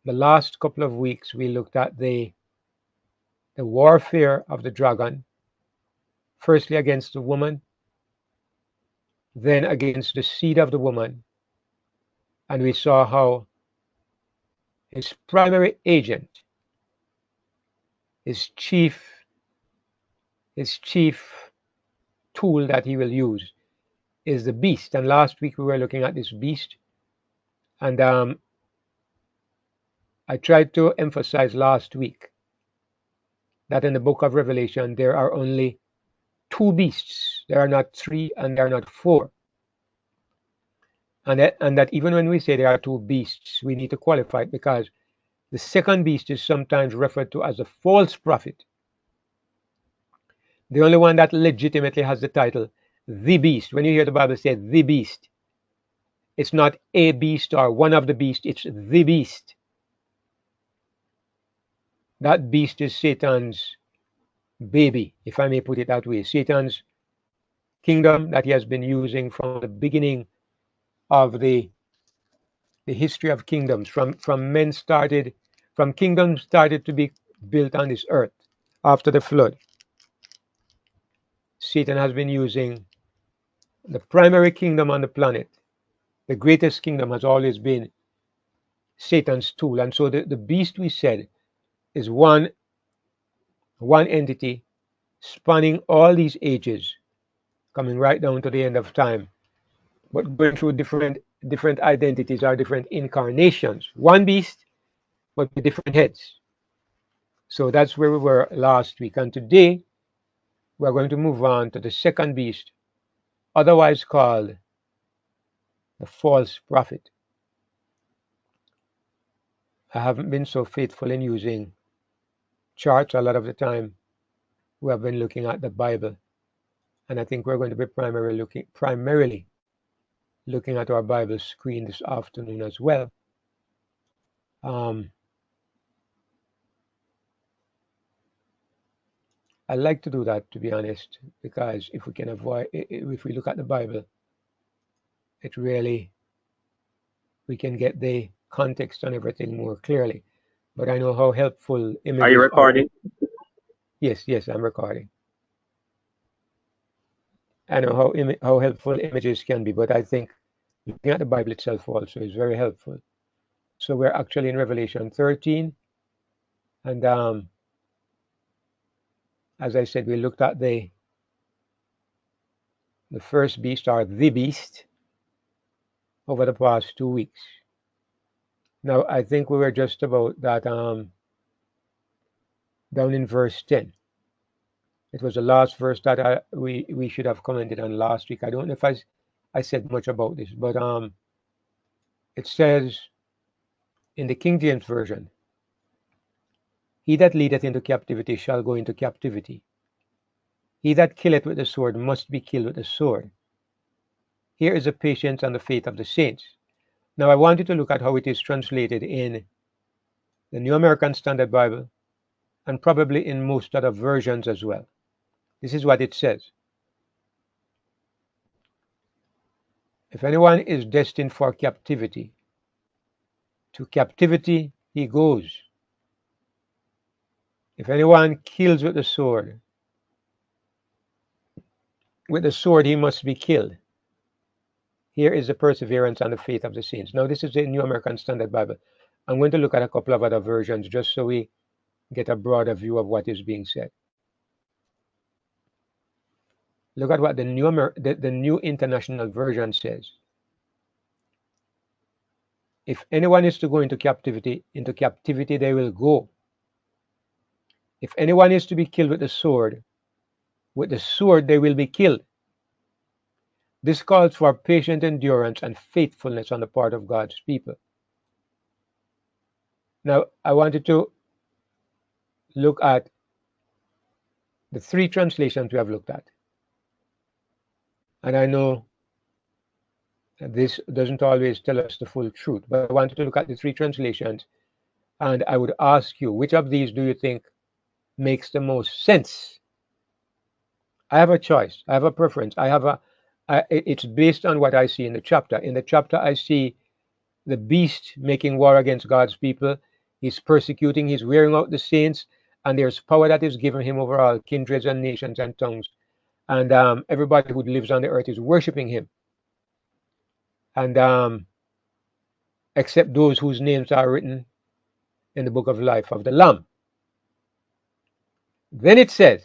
The last couple of weeks we looked at the warfare of the dragon, firstly against the woman, then against the seed of the woman, and we saw how his primary agent, his chief his chief tool that he will use is the beast. And last week we were looking at this beast, and I tried to emphasize last week that in the book of Revelation there are only two beasts. There are not three and there are not four. And that even when we say there are two beasts, we need to qualify it, because the second beast is sometimes referred to as a false prophet. The only one that legitimately has the title, the beast. When you hear the Bible say the beast, it's not a beast or one of the beasts, it's the beast. That beast is Satan's baby, if I may put it that way. Satan's kingdom that he has been using from the beginning of the history of kingdoms, from kingdoms started to be built on this earth after the flood. Satan has been using the primary kingdom on the planet. The greatest kingdom has always been Satan's tool. And so the beast, we said, is one entity spanning all these ages, coming right down to the end of time, but going through different identities or different incarnations. One beast, but with different heads. So that's where we were last week. And today, we're going to move on to the second beast, otherwise called the false prophet. I haven't been so faithful in using charts a lot of the time. We have been looking at the Bible, and I think we're going to be primarily looking at our Bible screen this afternoon as well. I like to do that, to be honest, because if we look at the Bible, it really, we can get the context on everything more clearly. But I know how helpful Are you images are. recording? Yes, I'm recording. I know how helpful images can be, but I think looking at the Bible itself also is very helpful. So we're actually in Revelation 13, and as I said, we looked at the first beast, or the beast, over the past 2 weeks. Now I think we were just about that down in verse 10. It was the last verse that we should have commented on last week. I don't know if I said much about this, but it says in the King James Version, "He that leadeth into captivity shall go into captivity. He that killeth with the sword must be killed with the sword. Here is the patience and the faith of the saints." Now I want you to look at how it is translated in the New American Standard Bible, and probably in most other versions as well. This is what it says: "If anyone is destined for captivity, to captivity he goes. If anyone kills with the sword he must be killed. Here is the perseverance and the faith of the saints." Now this is the New American Standard Bible. I'm going to look at a couple of other versions just so we get a broader view of what is being said. Look at what the New International Version says. "If anyone is to go into captivity they will go. If anyone is to be killed with the sword they will be killed." This calls for patient endurance and faithfulness on the part of God's people. Now, I wanted to look at the three translations we have looked at. And I know this doesn't always tell us the full truth, but I wanted to look at the three translations, and I would ask you, which of these do you think makes the most sense? I have a choice. I have a preference. It's based on what I see in the chapter. In the chapter, I see the beast making war against God's people. He's persecuting, he's wearing out the saints, and there's power that is given him over all kindreds and nations and tongues. And everybody who lives on the earth is worshiping him. And except those whose names are written in the book of life of the Lamb. Then it says,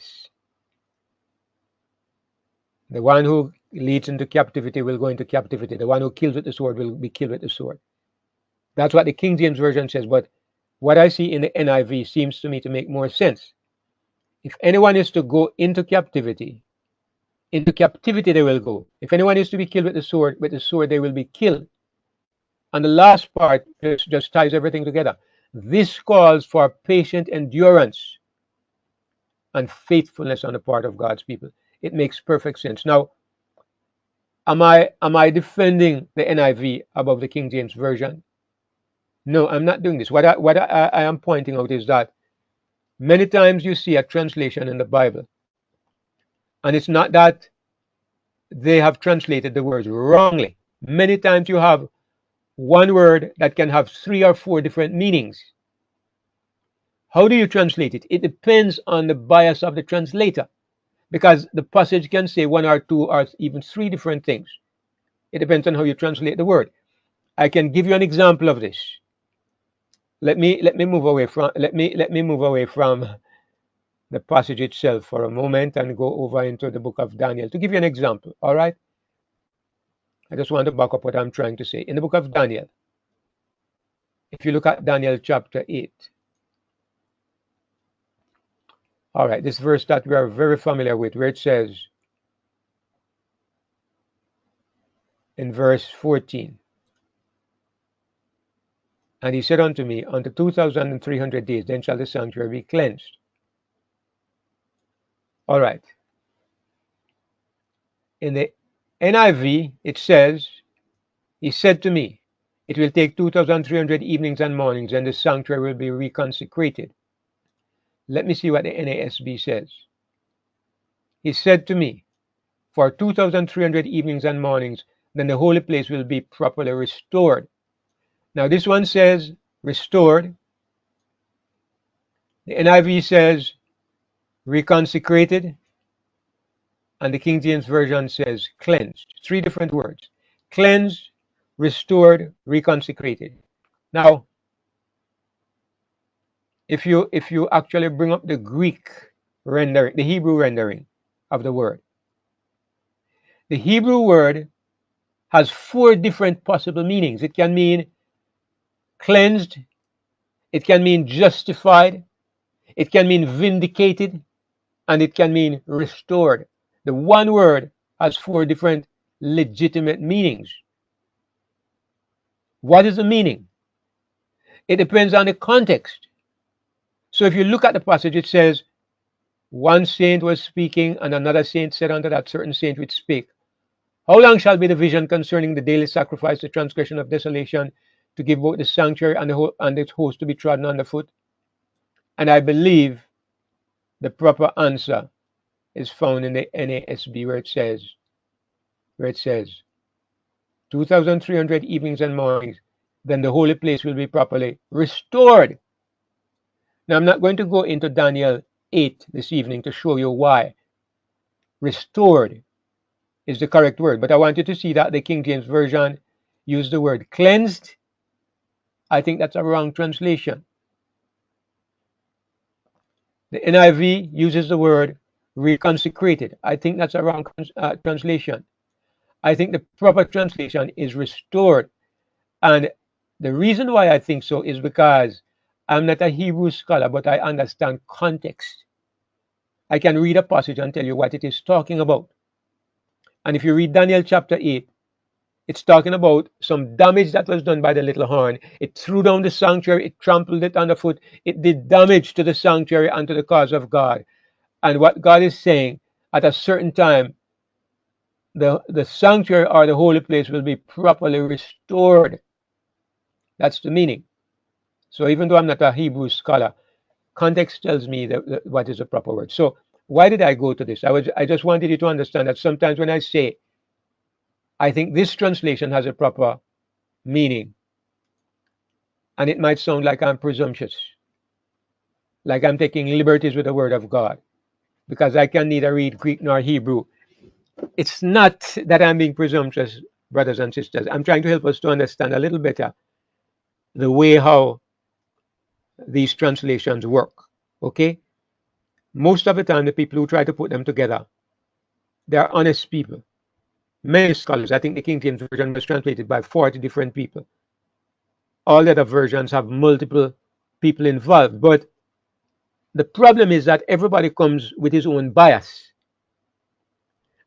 the one who leads into captivity will go into captivity. The one who kills with the sword will be killed with the sword. That's what the King James Version says. But what I see in the NIV seems to me to make more sense. If anyone is to go into captivity they will go. If anyone is to be killed with the sword they will be killed. And the last part just ties everything together. This calls for patient endurance and faithfulness on the part of God's people. It makes perfect sense. Now, am I defending the NIV above the King James Version? No, I'm not doing this. What I am pointing out is that many times you see a translation in the Bible, and it's not that they have translated the words wrongly. Many times you have one word that can have 3 or 4 different meanings. How do you translate it? It depends on the bias of the translator, because the passage can say 1 or 2 or even 3 different things. It depends on how you translate the word. I can give you an example of this. Let me move away from the passage itself for a moment and go over into the book of Daniel to give you an example. All right. I just want to back up what I'm trying to say. In the book of Daniel, if you look at Daniel chapter 8, all right, this verse that we are very familiar with, where it says in verse 14, and he said unto me, unto 2,300 days, then shall the sanctuary be cleansed. All right. In the NIV, it says, he said to me, it will take 2,300 evenings and mornings, and the sanctuary will be reconsecrated. Let me see what the NASB says. He said to me, for 2,300 evenings and mornings, then the holy place will be properly restored. Now this one says restored. The NIV says reconsecrated. And the King James Version says cleansed. 3 different words. Cleansed, restored, reconsecrated. Now, if you actually bring up the Greek rendering, the Hebrew rendering of the word, the Hebrew word has 4 different possible meanings. It can mean cleansed, it can mean justified, it can mean vindicated, and it can mean restored. The one word has 4 different legitimate meanings. What is the meaning? It depends on the context. So if you look at the passage, it says, one saint was speaking, and another saint said unto that certain saint which spake, how long shall be the vision concerning the daily sacrifice, the transgression of desolation, to give both the sanctuary and its host to be trodden underfoot? And I believe the proper answer is found in the NASB, where it says 2,300 evenings and mornings, then the holy place will be properly restored. Now, I'm not going to go into Daniel 8 this evening to show you why restored is the correct word, but I want you to see that the King James Version used the word cleansed. I think that's a wrong translation. The NIV uses the word reconsecrated. I think that's a wrong translation. I think the proper translation is restored. And the reason why I think so is because I'm not a Hebrew scholar, but I understand context. I can read a passage and tell you what it is talking about. And if you read Daniel chapter 8, it's talking about some damage that was done by the little horn. It threw down the sanctuary, it trampled it underfoot, it did damage to the sanctuary and to the cause of God. And what God is saying, at a certain time, the sanctuary or the holy place will be properly restored. That's the meaning. So even though I'm not a Hebrew scholar, context tells me what is the proper word. So why did I go to this? I just wanted you to understand that sometimes when I say, I think this translation has a proper meaning, And it might sound like I'm presumptuous, like I'm taking liberties with the word of God, because I can neither read Greek nor Hebrew. It's not that I'm being presumptuous, brothers and sisters. I'm trying to help us to understand a little better the way how these translations work. Okay? Most of the time, the people who try to put them together, they are honest people. Many scholars, I think the King James Version was translated by 40 different people. All the other versions have multiple people involved. But the problem is that everybody comes with his own bias.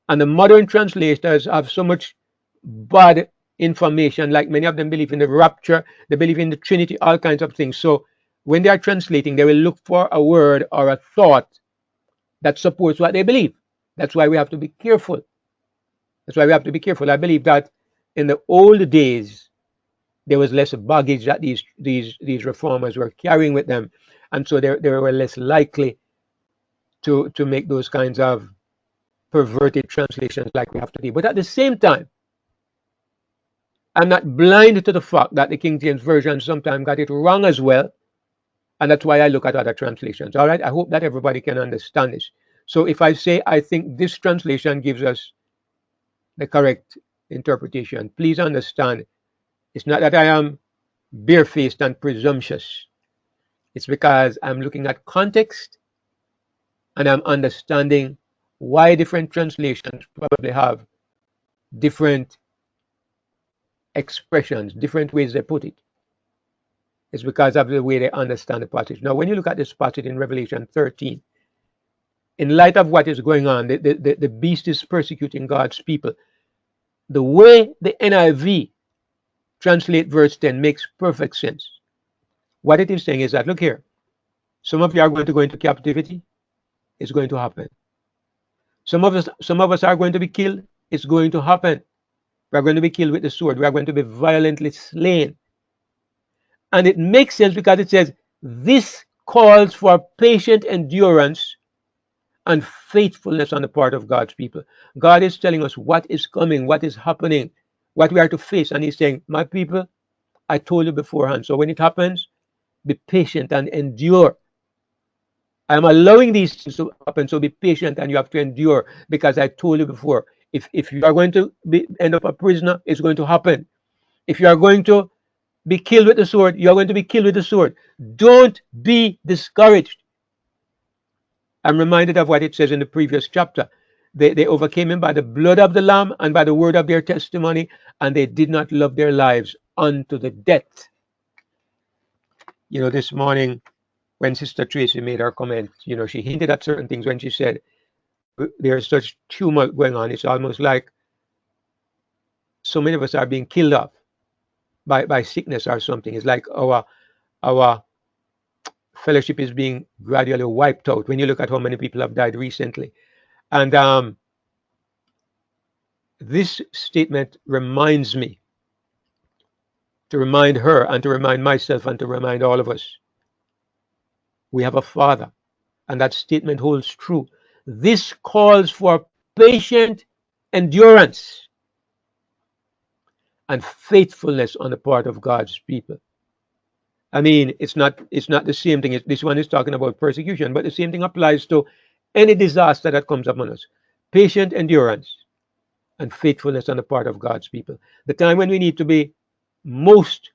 And the modern translators have so much bad information, like many of them believe in the rapture, they believe in the Trinity, all kinds of things. So when they are translating, they will look for a word or a thought that supports what they believe. That's why we have to be careful. That's why we have to be careful. I believe that in the old days, there was less baggage that these reformers were carrying with them. And so they were less likely to make those kinds of perverted translations like we have today. But at the same time, I'm not blind to the fact that the King James Version sometimes got it wrong as well. And that's why I look at other translations. All right. I hope that everybody can understand this. So if I say I think this translation gives us the correct interpretation, please understand it's not that I am barefaced and presumptuous. It's because I'm looking at context and I'm understanding why different translations probably have different expressions, different ways they put it. It's because of the way they understand the passage. Now, when you look at this passage in Revelation 13, in light of what is going on, the beast is persecuting God's people. The way the NIV translate verse 10 makes perfect sense. What it is saying is that, look here, some of you are going to go into captivity. It's going to happen. Some of us are going to be killed. It's going to happen. We are going to be killed with the sword. We are going to be violently slain. And it makes sense because it says this calls for patient endurance and faithfulness on the part of God's people. God is telling us what is coming, what is happening, what we are to face. And he's saying, my people, I told you beforehand. So when it happens, be patient and endure. I'm allowing these things to happen, so be patient and you have to endure because I told you before. If you are going to end up a prisoner, it's going to happen. If you are going to be killed with the sword, you are going to be killed with the sword. Don't be discouraged. I'm reminded of what it says in the previous chapter. They overcame him by the blood of the Lamb and by the word of their testimony, and they did not love their lives unto the death. You know, this morning when Sister Tracy made her comment, you know, she hinted at certain things when she said there's such tumult going on. It's almost like so many of us are being killed off by sickness or something. It's like our fellowship is being gradually wiped out when you look at how many people have died recently. And this statement reminds me to remind her and to remind myself and to remind all of us we have a Father, and that statement holds true. This calls for patient endurance and faithfulness on the part of God's people. I mean, it's not the same thing. This one is talking about persecution, but the same thing applies to any disaster that comes upon us. Patient endurance and faithfulness on the part of God's people. The time when we need to be most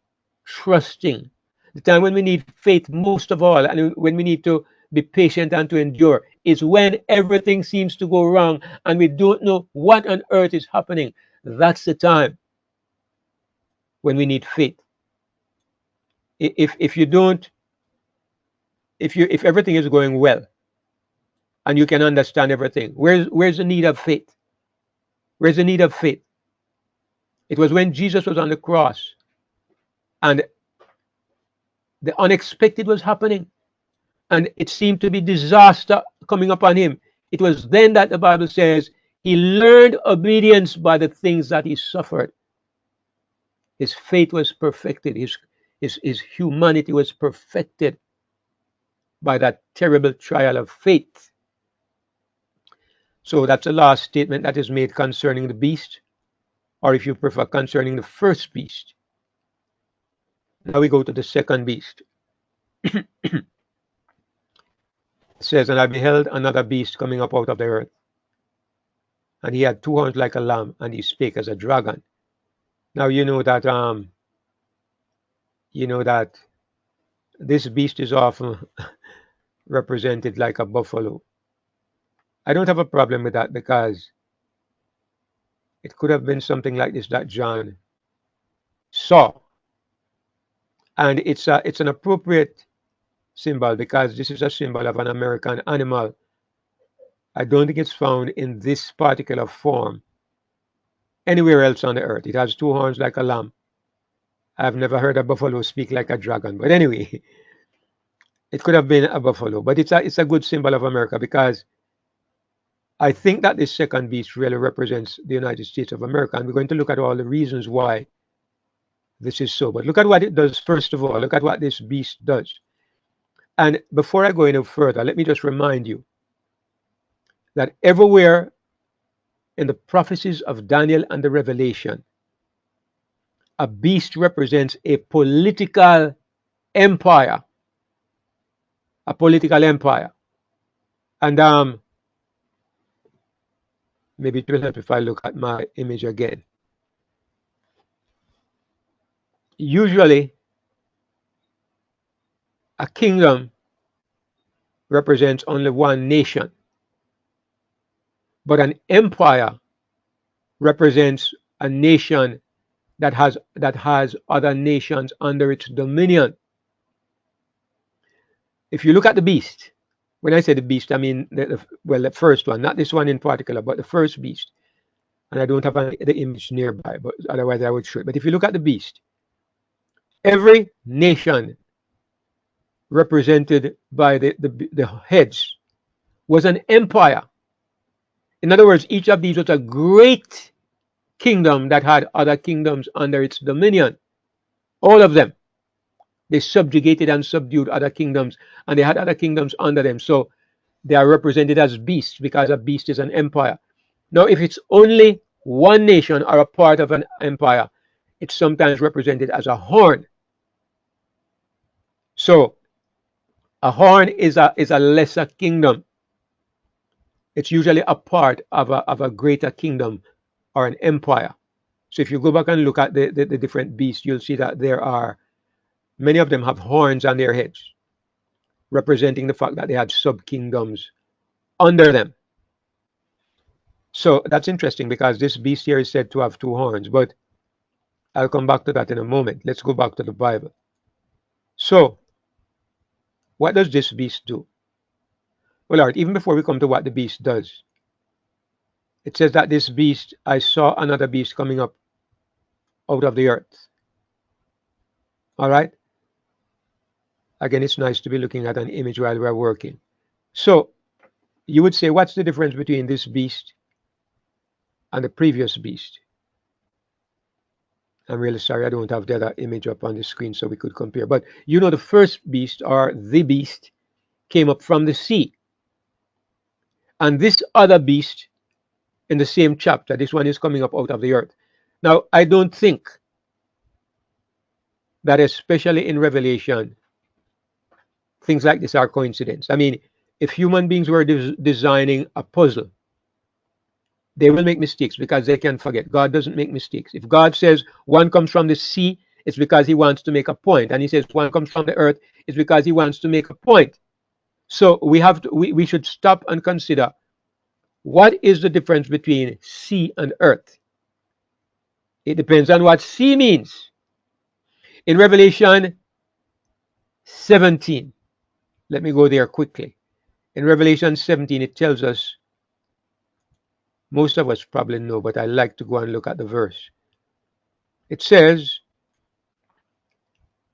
trusting, the time when we need faith most of all, and when we need to be patient and to endure, is when everything seems to go wrong and we don't know what on earth is happening. That's the time when we need faith. If you don't, if everything is going well and you can understand everything, where's the need of faith? Where's the need of faith? It was when Jesus was on the cross and the unexpected was happening and it seemed to be disaster coming upon him. It was then that the Bible says he learned obedience by the things that he suffered. His faith was perfected. His humanity was perfected by that terrible trial of faith. So that's the last statement that is made concerning the beast, or if you prefer, concerning the first beast. Now we go to the second beast. It says, and I beheld another beast coming up out of the earth, and he had two horns like a lamb, and he spake as a dragon. Now you know that this beast is often represented like a buffalo. I don't have a problem with that because it could have been something like this that John saw, and it's an appropriate symbol because this is a symbol of an American animal. I don't think it's found in this particular form anywhere else on the earth. It has two horns like a lamb. I've never heard a buffalo speak like a dragon, but anyway, it could have been a buffalo. But it's a good symbol of America because I think that this second beast really represents the United States of America, and we're going to look at all the reasons why this is so. But look at what it does first of all. Look at what this beast does. And before I go any further, let me just remind you that everywhere in the prophecies of Daniel and the Revelation, a beast represents a political empire, a political empire. And maybe it will help if I look at my image again. Usually, a kingdom represents only one nation, but an empire represents a nation that has other nations under its dominion. If you look at the beast, when I say the beast, I mean the first one, not this one in particular, but the first beast. And I don't have the image nearby, but otherwise I would show it. But if you look at the beast, every nation represented by the heads was an empire. In other words, each of these was a great kingdom that had other kingdoms under its dominion. All of them. They subjugated and subdued other kingdoms, and they had other kingdoms under them. So they are represented as beasts because a beast is an empire. Now, if it's only one nation or a part of an empire, it's sometimes represented as a horn. So a horn is a lesser kingdom. It's usually a part of a greater kingdom or an empire. So if you go back and look at the different beasts, you'll see that there are many of them have horns on their heads, representing the fact that they had sub kingdoms under them. So that's interesting because this beast here is said to have two horns, but I'll come back to that in a moment. Let's go back to the Bible. So, what does this beast do? Well, all right, even before we come to what the beast does, it says that this beast, I saw another beast coming up out of the earth. All right? Again, it's nice to be looking at an image while we're working. So, you would say, what's the difference between this beast and the previous beast? I'm really sorry I don't have the other image up on the screen so we could compare. But you know the first beast or the beast came up from the sea. And this other beast in the same chapter, this one is coming up out of the earth. Now, I don't think that especially in Revelation, things like this are coincidence. I mean, if human beings were designing a puzzle, they will make mistakes because they can forget. God doesn't make mistakes. If God says one comes from the sea, it's because he wants to make a point. And he says one comes from the earth, it's because he wants to make a point. So we should stop and consider what is the difference between sea and earth. It depends on what sea means. In Revelation 17, let me go there quickly. In Revelation 17, it tells us, most of us probably know, but I like to go and look at the verse. It says,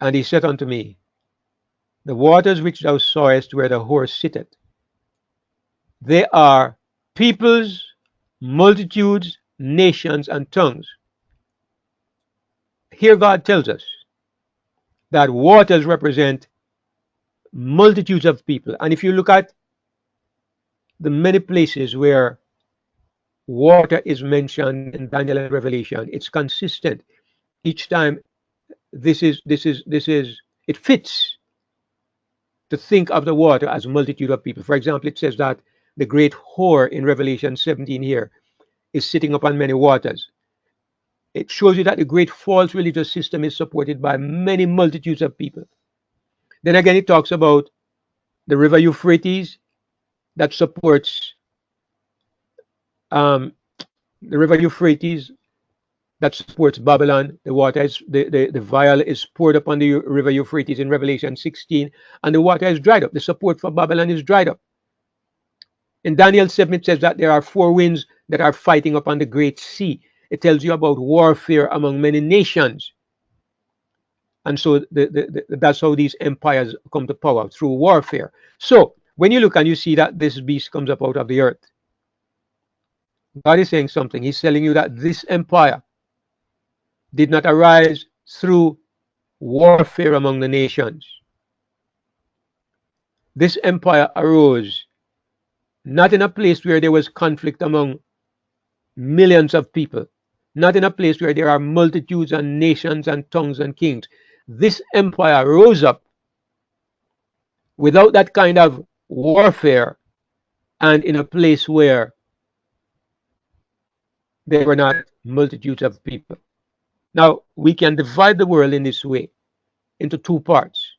and he said unto me, the waters which thou sawest where the horse sitteth, they are peoples, multitudes, nations, and tongues. Here God tells us that waters represent multitudes of people. And if you look at the many places where water is mentioned in Daniel and Revelation, it's consistent. Each time it fits to think of the water as a multitude of people. For example, it says that the great whore in Revelation 17 here is sitting upon many waters. It shows you that the great false religious system is supported by many multitudes of people. Then again, it talks about the river Euphrates that supports um, the river Euphrates that supports Babylon. The water is the vial is poured upon the river Euphrates in Revelation 16, and the water is dried up. The support for Babylon is dried up. In Daniel 7, it says that there are four winds that are fighting upon the great sea. It tells you about warfare among many nations. And so that's how these empires come to power, through warfare. So when you look and you see that this beast comes up out of the earth, God is saying something. He's telling you that this empire did not arise through warfare among the nations. This empire arose not in a place where there was conflict among millions of people, not in a place where there are multitudes and nations and tongues and kings. This empire rose up without that kind of warfare and in a place where there were not multitudes of people. Now, we can divide the world in this way into two parts.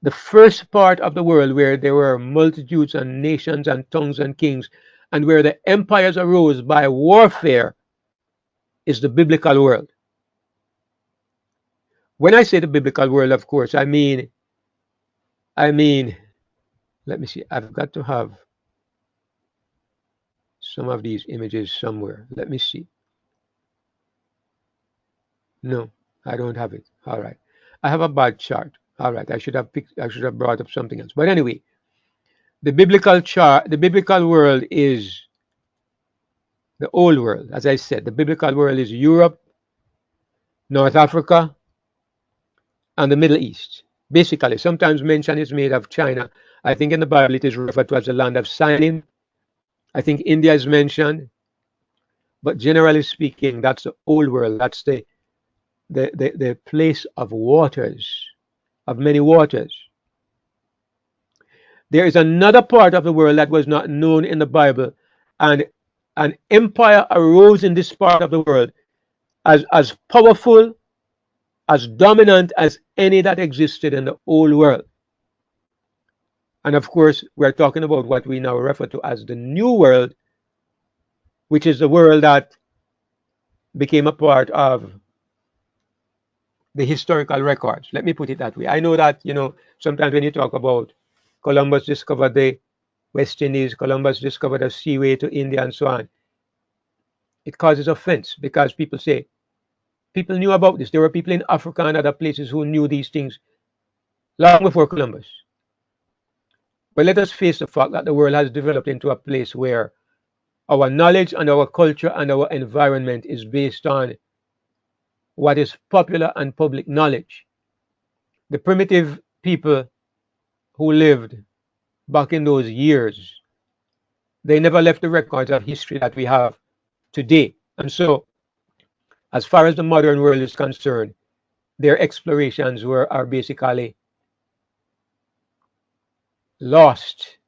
The first part of the world, where there were multitudes and nations and tongues and kings, and where the empires arose by warfare, is the biblical world. When I say the biblical world, of course, I mean, let me see, I've got to have some of these images somewhere. Let me see. No, I don't have it. All right. I have a bad chart. All right. I should have brought up something else. But anyway, the biblical world is the old world. As I said, the biblical world is Europe, North Africa, and the Middle East. Basically, sometimes mention is made of China. I think in the Bible it is referred to as the land of Sinai. I think India is mentioned. But generally speaking, that's the old world. That's the place of waters, of many waters. There is another part of the world that was not known in the Bible, and an empire arose in this part of the world as powerful, as dominant as any that existed in the old world. And of course, we're talking about what we now refer to as the New World, which is the world that became a part of the historical records. Let me put it that way. I know that, sometimes when you talk about Columbus discovered the West Indies, Columbus discovered a seaway to India, and so on, it causes offense because people say, people knew about this. There were people in Africa and other places who knew these things long before Columbus. But let us face the fact that the world has developed into a place where our knowledge and our culture and our environment is based on what is popular and public knowledge. The primitive people who lived back in those years, they never left the records of history that we have today. And so, as far as the modern world is concerned, their explorations are basically lost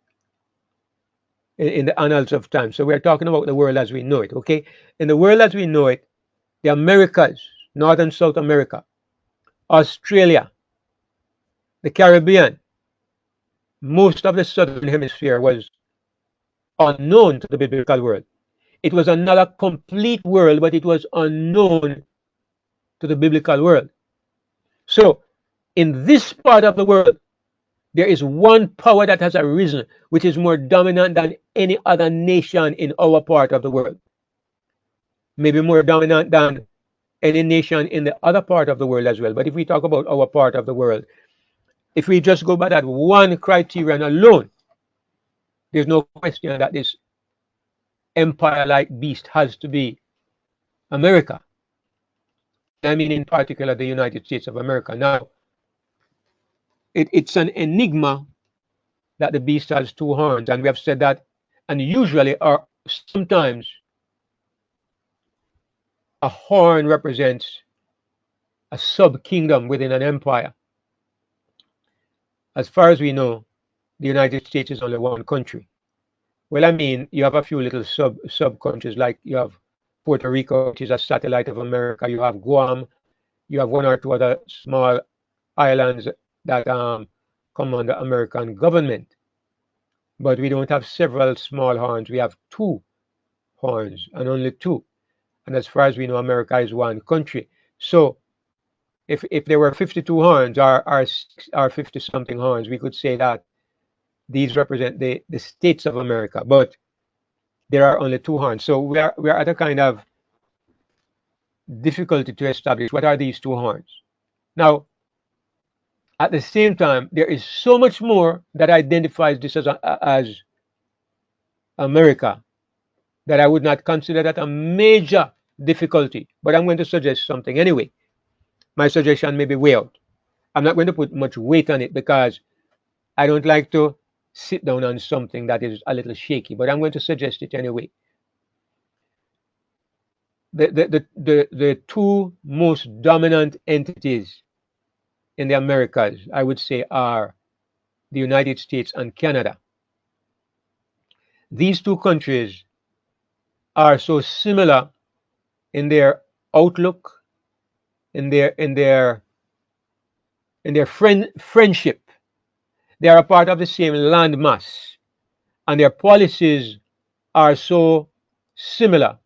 in the annals of time. So we're talking about the world as we know it, okay? In the world as we know it, the Americas, North and South America, Australia, the Caribbean, most of the southern hemisphere was unknown to the biblical world. It was another complete world, but it was unknown to the biblical world. So, in this part of the world, there is one power that has arisen, which is more dominant than any other nation in our part of the world. Maybe more dominant than any nation in the other part of the world as well. But if we talk about our part of the world, if we just go by that one criterion alone, there's no question that this empire-like beast has to be America. I mean, in particular, the United States of America. Now, it's an enigma that the beast has two horns, and we have said that, and usually, or sometimes, a horn represents a sub-kingdom within an empire. As far as we know, the United States is only one country. Well, I mean, you have a few little sub countries, like you have Puerto Rico, which is a satellite of America. You have Guam. You have one or two other small islands that come under American government. But we don't have several small horns. We have two horns and only two. And as far as we know, America is one country. So if there were 52 horns or 50 something horns, we could say that these represent the states of America. But there are only two horns. So we are at a kind of difficulty to establish what are these two horns. Now, at the same time, there is so much more that identifies this as America that I would not consider that a major difficulty. But I'm going to suggest something anyway. My suggestion may be way out. I'm not going to put much weight on it because I don't like to sit down on something that is a little shaky, but I'm going to suggest it anyway. The two most dominant entities in the Americas, I would say, are the United States and Canada. These two countries are so similar in their outlook, in their friendship. They are a part of the same landmass, and their policies are so similar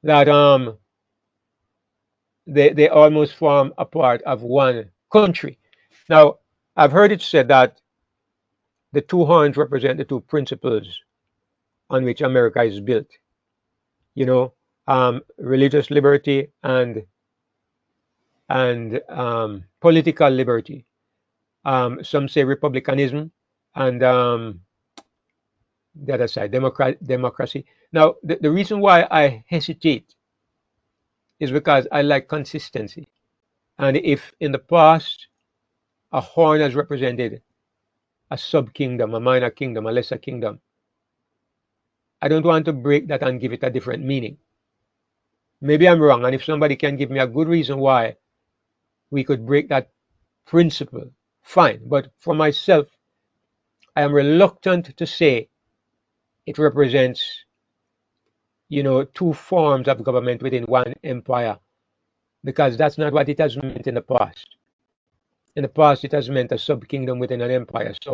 that they almost form a part of one country. Now, I've heard it said that the two horns represent the two principles on which America is built. You know, religious liberty and political liberty. Some say republicanism, and the other side, democracy. Now, the reason why I hesitate is because I like consistency. And if in the past a horn has represented a sub kingdom, a minor kingdom, a lesser kingdom, I don't want to break that and give it a different meaning. Maybe I'm wrong, and if somebody can give me a good reason why we could break that principle, fine. But for myself, I am reluctant to say it represents, two forms of government within one empire, because that's not what it has meant in the past. In the past, it has meant a sub kingdom within an empire. So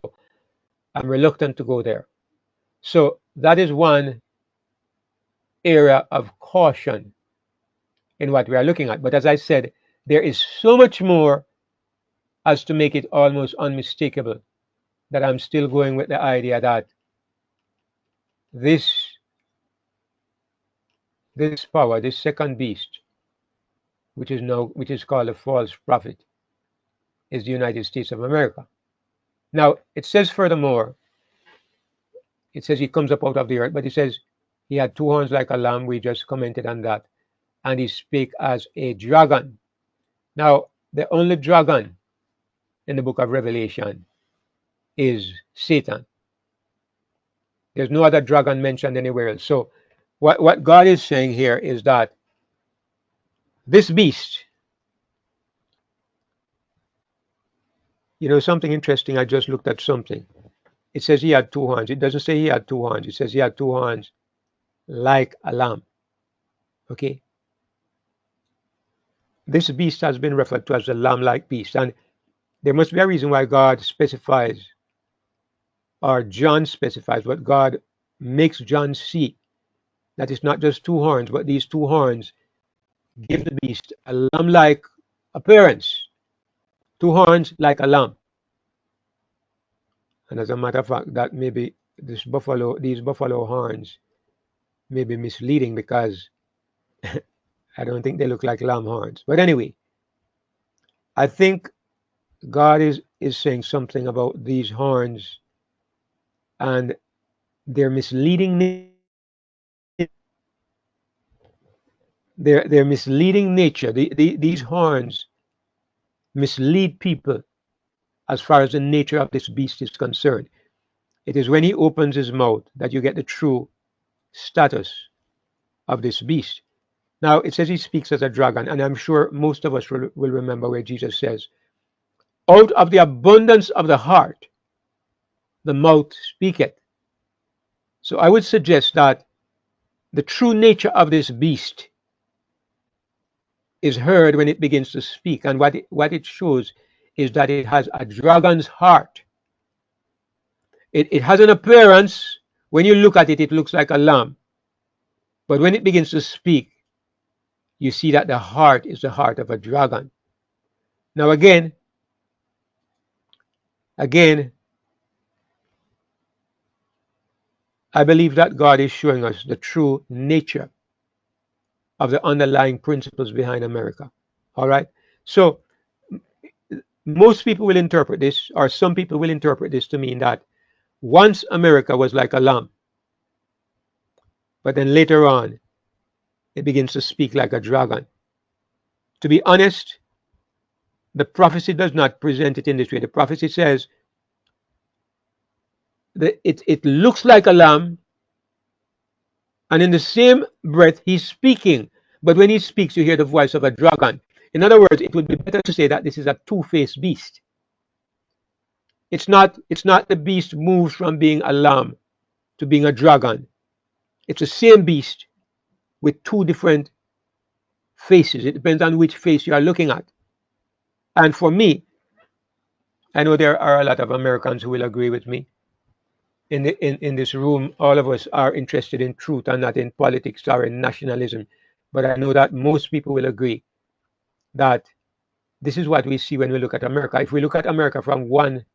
I'm reluctant to go there. So that is one area of caution in what we are looking at. But as I said, there is so much more as to make it almost unmistakable that I'm still going with the idea that this this power, this second beast, which is called a false prophet, is the United States of America. Now it says furthermore, it says he comes up out of the earth, but it says he had two horns like a lamb. We just commented on that, and he spake as a dragon. Now the only dragon in the book of Revelation is Satan. There's no other dragon mentioned anywhere else. So what God is saying here is that this beast, something interesting, I just looked at something. It says he had two horns. It doesn't say he had two horns. It says he had two horns like a lamb. Okay? This beast has been referred to as a lamb-like beast. And there must be a reason why God specifies, or John specifies, what God makes John see. That it's not just two horns, but these two horns give the beast a lamb-like appearance. Two horns like a lamb. And as a matter of fact, that maybe these buffalo horns may be misleading because I don't think they look like lamb horns. But anyway, I think God is saying something about these horns and their misleading their misleading nature. These horns mislead people as far as the nature of this beast is concerned. It is when he opens his mouth that you get the true status of this beast. Now, it says he speaks as a dragon, and I'm sure most of us will remember where Jesus says, out of the abundance of the heart, the mouth speaketh. So I would suggest that the true nature of this beast is heard when it begins to speak. And what it shows is that it has a dragon's heart. It has an appearance, when you look at it, it looks like a lamb. But when it begins to speak, you see that the heart is the heart of a dragon. Now again, I believe that God is showing us the true nature of the underlying principles behind America. All right. So most people will interpret this, or some people will interpret this to mean that once America was like a lamb, but then later on it begins to speak like a dragon. To be honest, the prophecy does not present it in this way. The prophecy says that it looks like a lamb, and in the same breath he's speaking. But when he speaks, you hear the voice of a dragon. In other words, it would be better to say that this is a two-faced beast. It's not the beast moves from being a lamb to being a dragon. It's the same beast with two different faces. It depends on which face you are looking at. And for me, I know there are a lot of Americans who will agree with me. In this room, all of us are interested in truth and not in politics or in nationalism. But I know that most people will agree that this is what we see when we look at America. If we look at America from one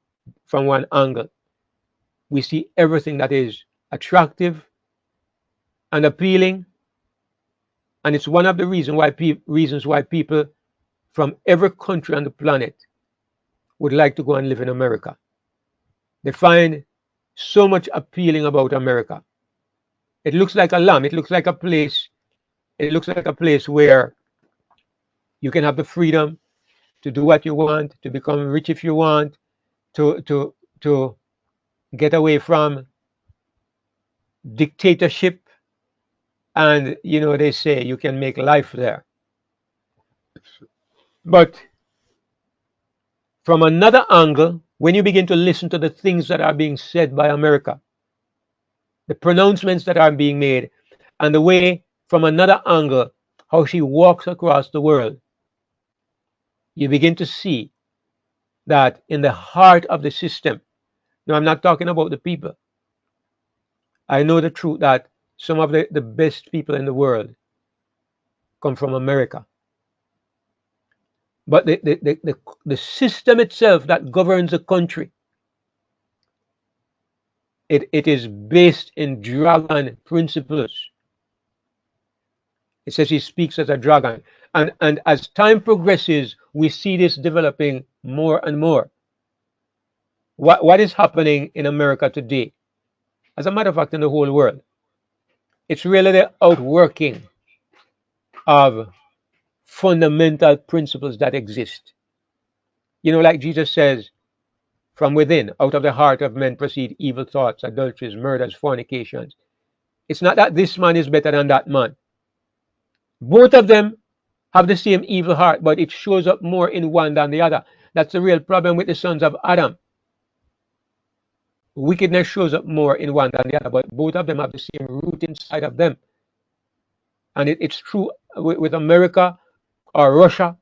angle, we see everything that is attractive and appealing, and it's one of the reasons why people from every country on the planet would like to go and live in America. They find so much appealing about America. It looks like a lamb. It looks like a place. It looks like a place where you can have the freedom to do what you want, to become rich if you want, to get away from dictatorship, and they say you can make life there. But from another angle, when you begin to listen to the things that are being said by America, the pronouncements that are being made, and the way, from another angle, how she walks across the world, you begin to see that in the heart of the system. Now, I'm not talking about the people. I know the truth that some of the best people in the world come from America. But the system itself that governs a country, it is based in dragon principles. It says he speaks as a dragon. And as time progresses, we see this developing more and more. What is happening in America today, as a matter of fact, in the whole world, it's really the outworking of fundamental principles that exist. Like Jesus says, from within, out of the heart of men proceed evil thoughts, adulteries, murders, fornications. It's not that this man is better than that man. Both of them have the same evil heart, but it shows up more in one than the other. That's the real problem with the sons of Adam. Wickedness shows up more in one than the other, but both of them have the same root inside of them. And it's true with America or Russia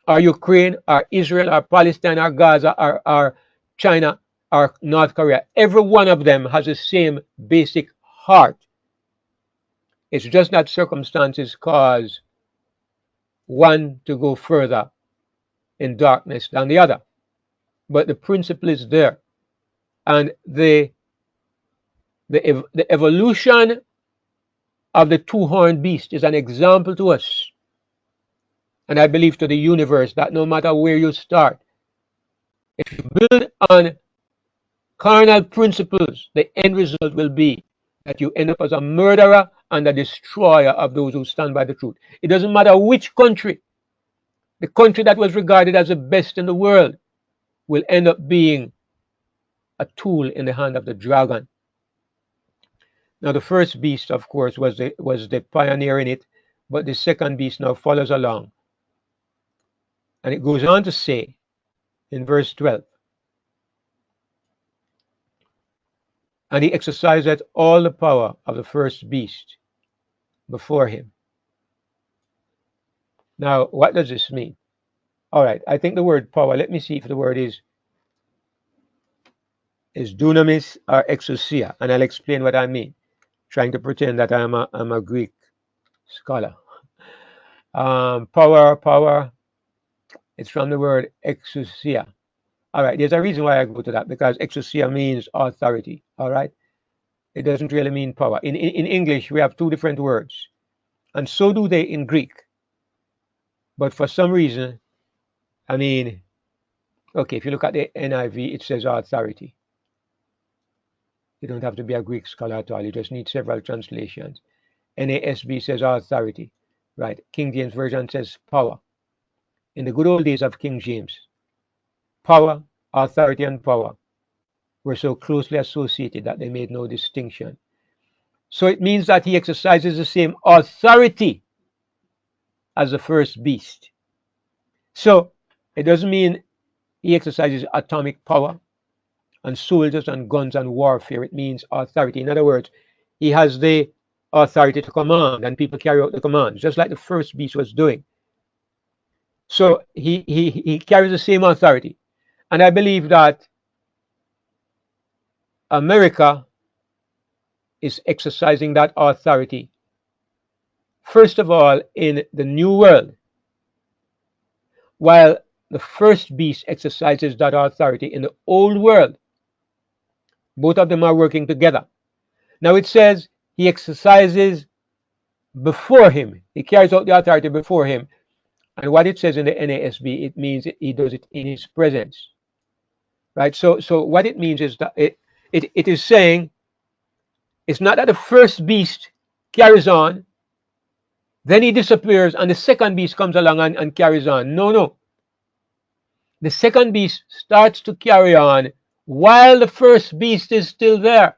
or Ukraine or Israel or Palestine or Gaza or China or North Korea. Every one of them has the same basic heart. It's just that circumstances cause one to go further in darkness than the other. But the principle is there. And the evolution of the two-horned beast is an example to us, and I believe to the universe, that no matter where you start, if you build on carnal principles, the end result will be that you end up as a murderer and a destroyer of those who stand by the truth. It doesn't matter which country. The country that was regarded as the best in the world will end up being a tool in the hand of the dragon. Now, the first beast, of course, was the pioneer in it, But the second beast now follows along. And it goes on to say in verse 12, and he exercised all the power of the first beast before him. Now, what does this mean? All right, I think the word power, let me see if the word is dunamis or exousia, and I'll explain what I mean, trying to pretend that I'm a Greek scholar. Power, it's from the word exousia. All right, there's a reason why I go to that, because exousia means authority. All right, it doesn't really mean power. In English, we have two different words, and so do they in Greek. But for some reason, I mean, okay, if you look at the NIV, it says authority. You don't have to be a Greek scholar at all. You just need several translations. NASB says authority, right? King James Version says power. In the good old days of King James, power, authority, and power were so closely associated that they made no distinction. So it means that he exercises the same authority as the first beast. So it doesn't mean he exercises atomic power and soldiers and guns and warfare. It means authority. In other words, he has the authority to command, and people carry out the commands, just like the first beast was doing. So he carries the same authority. And I believe that America is exercising that authority, first of all, in the New World, while the first beast exercises that authority in the Old World. Both of them are working together. Now it says he exercises before him. He carries out the authority before him. And what it says in the NASB, it means he does it in his presence. Right? So what it means is that it is saying it's not that the first beast carries on, then he disappears, and the second beast comes along and carries on. No. The second beast starts to carry on while the first beast is still there.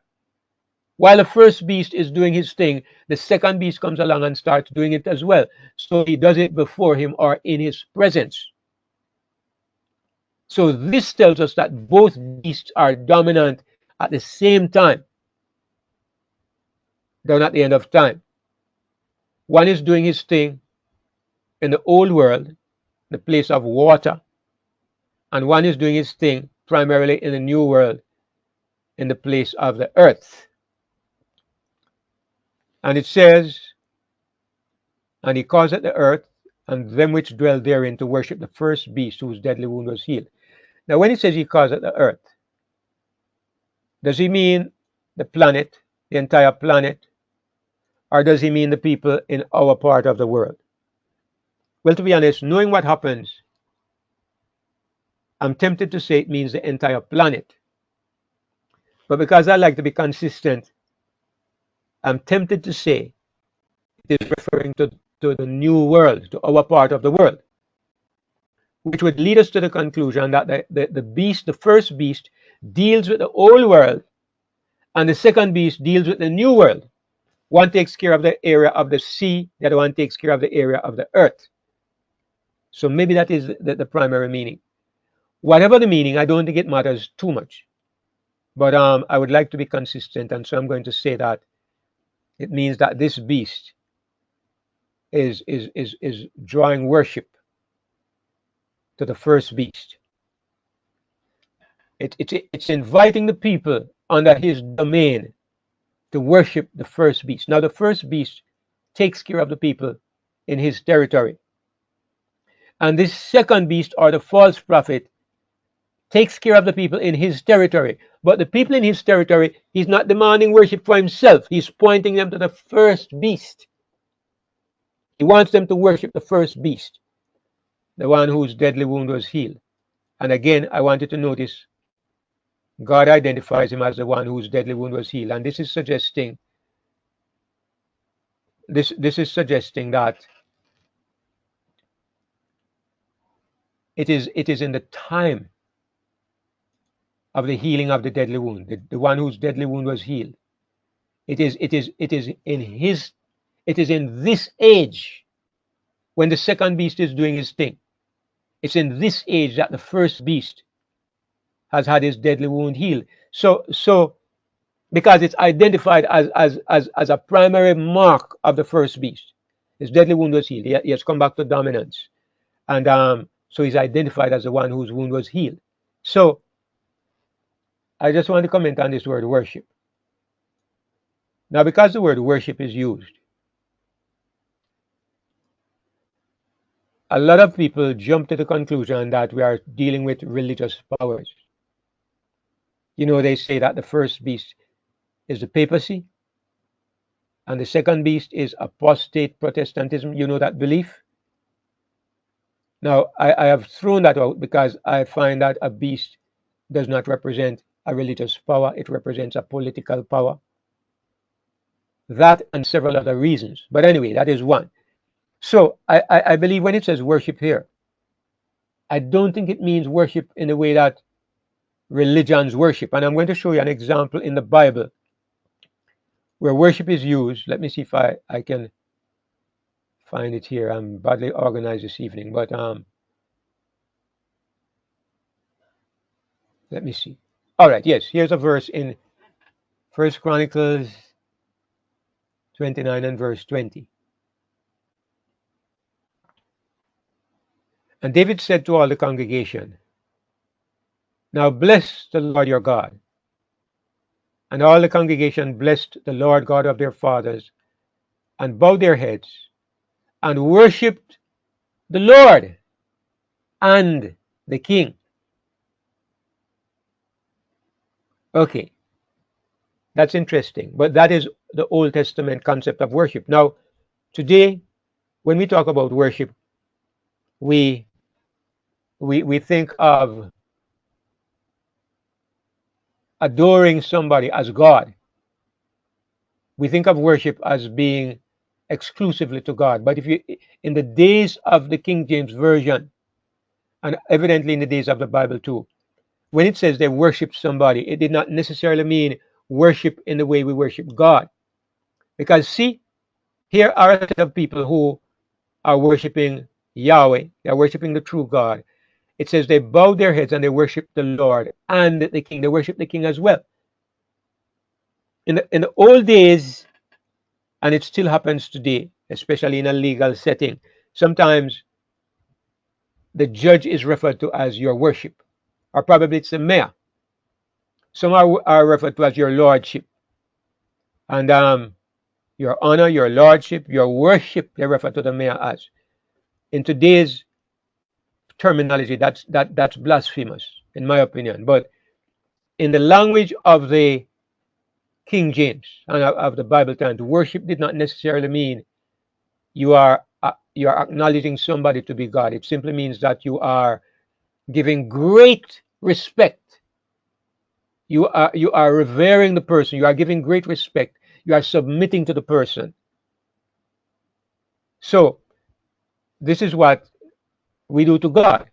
While the first beast is doing his thing, the second beast comes along and starts doing it as well. So he does it before him or in his presence. So this tells us that both beasts are dominant at the same time, down at the end of time. One is doing his thing in the old world, the place of water, and one is doing his thing primarily in the new world, in the place of the earth. And it says, and he caused the earth and them which dwell therein to worship the first beast whose deadly wound was healed. Now, when he says he caused the earth, does he mean the planet, the entire planet, or does he mean the people in our part of the world? Well, to be honest, knowing what happens, I'm tempted to say it means the entire planet. But because I like to be consistent, I'm tempted to say it is referring to the new world, to our part of the world, which would lead us to the conclusion that the beast, the first beast, deals with the old world, and the second beast deals with the new world. One takes care of the area of the sea, the other one takes care of the area of the earth. So maybe that is the primary meaning. Whatever the meaning, I don't think it matters too much. But I would like to be consistent, and so I'm going to say that it means that this beast is drawing worship to the first beast. It's inviting the people under his domain to worship the first beast. Now, the first beast takes care of the people in his territory. And this second beast, or the false prophet, takes care of the people in his territory. But the people in his territory, he's not demanding worship for himself. He's pointing them to the first beast. He wants them to worship the first beast, the one whose deadly wound was healed. And again, I want you to notice God identifies him as the one whose deadly wound was healed. And this is suggesting that it is in the time of the healing of the deadly wound, the one whose deadly wound was healed. It is It is in this age when the second beast is doing his thing. It's in this age that the first beast has had his deadly wound healed. So because it's identified as a primary mark of the first beast, his deadly wound was healed. He has come back to dominance, and so he's identified as the one whose wound was healed. So I just want to comment on this word worship. Now, because the word worship is used, a lot of people jump to the conclusion that we are dealing with religious powers. You know, they say that the first beast is the papacy, and the second beast is apostate Protestantism. You know that belief? Now, I have thrown that out because I find that a beast does not represent a religious power, it represents a political power. That and several other reasons. But anyway, that is one. So I believe when it says worship here, I don't think it means worship in the way that religions worship. And I'm going to show you an example in the Bible where worship is used. Let me see if I can find it here. I'm badly organized this evening, but let me see. All right, yes, here's a verse in First Chronicles 29 and verse 20. And David said to all the congregation, now bless the Lord your God. And all the congregation blessed the Lord God of their fathers, and bowed their heads, and worshipped the Lord and the king. Okay, that's interesting. But that is the Old Testament concept of worship. Now, today, when we talk about worship, we think of adoring somebody as God. We think of worship as being exclusively to God. But if you, in the days of the King James Version, and evidently in the days of the Bible too, when it says they worship somebody, it did not necessarily mean worship in the way we worship God. Because see, here are a set of people who are worshiping Yahweh, they are worshiping the true God. It says they bowed their heads and they worship the Lord and the king. They worship the king as well. In the old days, and it still happens today, especially in a legal setting, sometimes the judge is referred to as your worship, or probably it's the mayor. Some are referred to as your lordship. And your honor, your lordship, your worship, they refer to the mayor as. In today's terminology, that's blasphemous, in my opinion. But in the language of the King James and of the Bible times, worship did not necessarily mean you are acknowledging somebody to be God. It simply means that you are giving great respect. You are revering the person. You are giving great respect. You are submitting to the person. So this is what we do to God.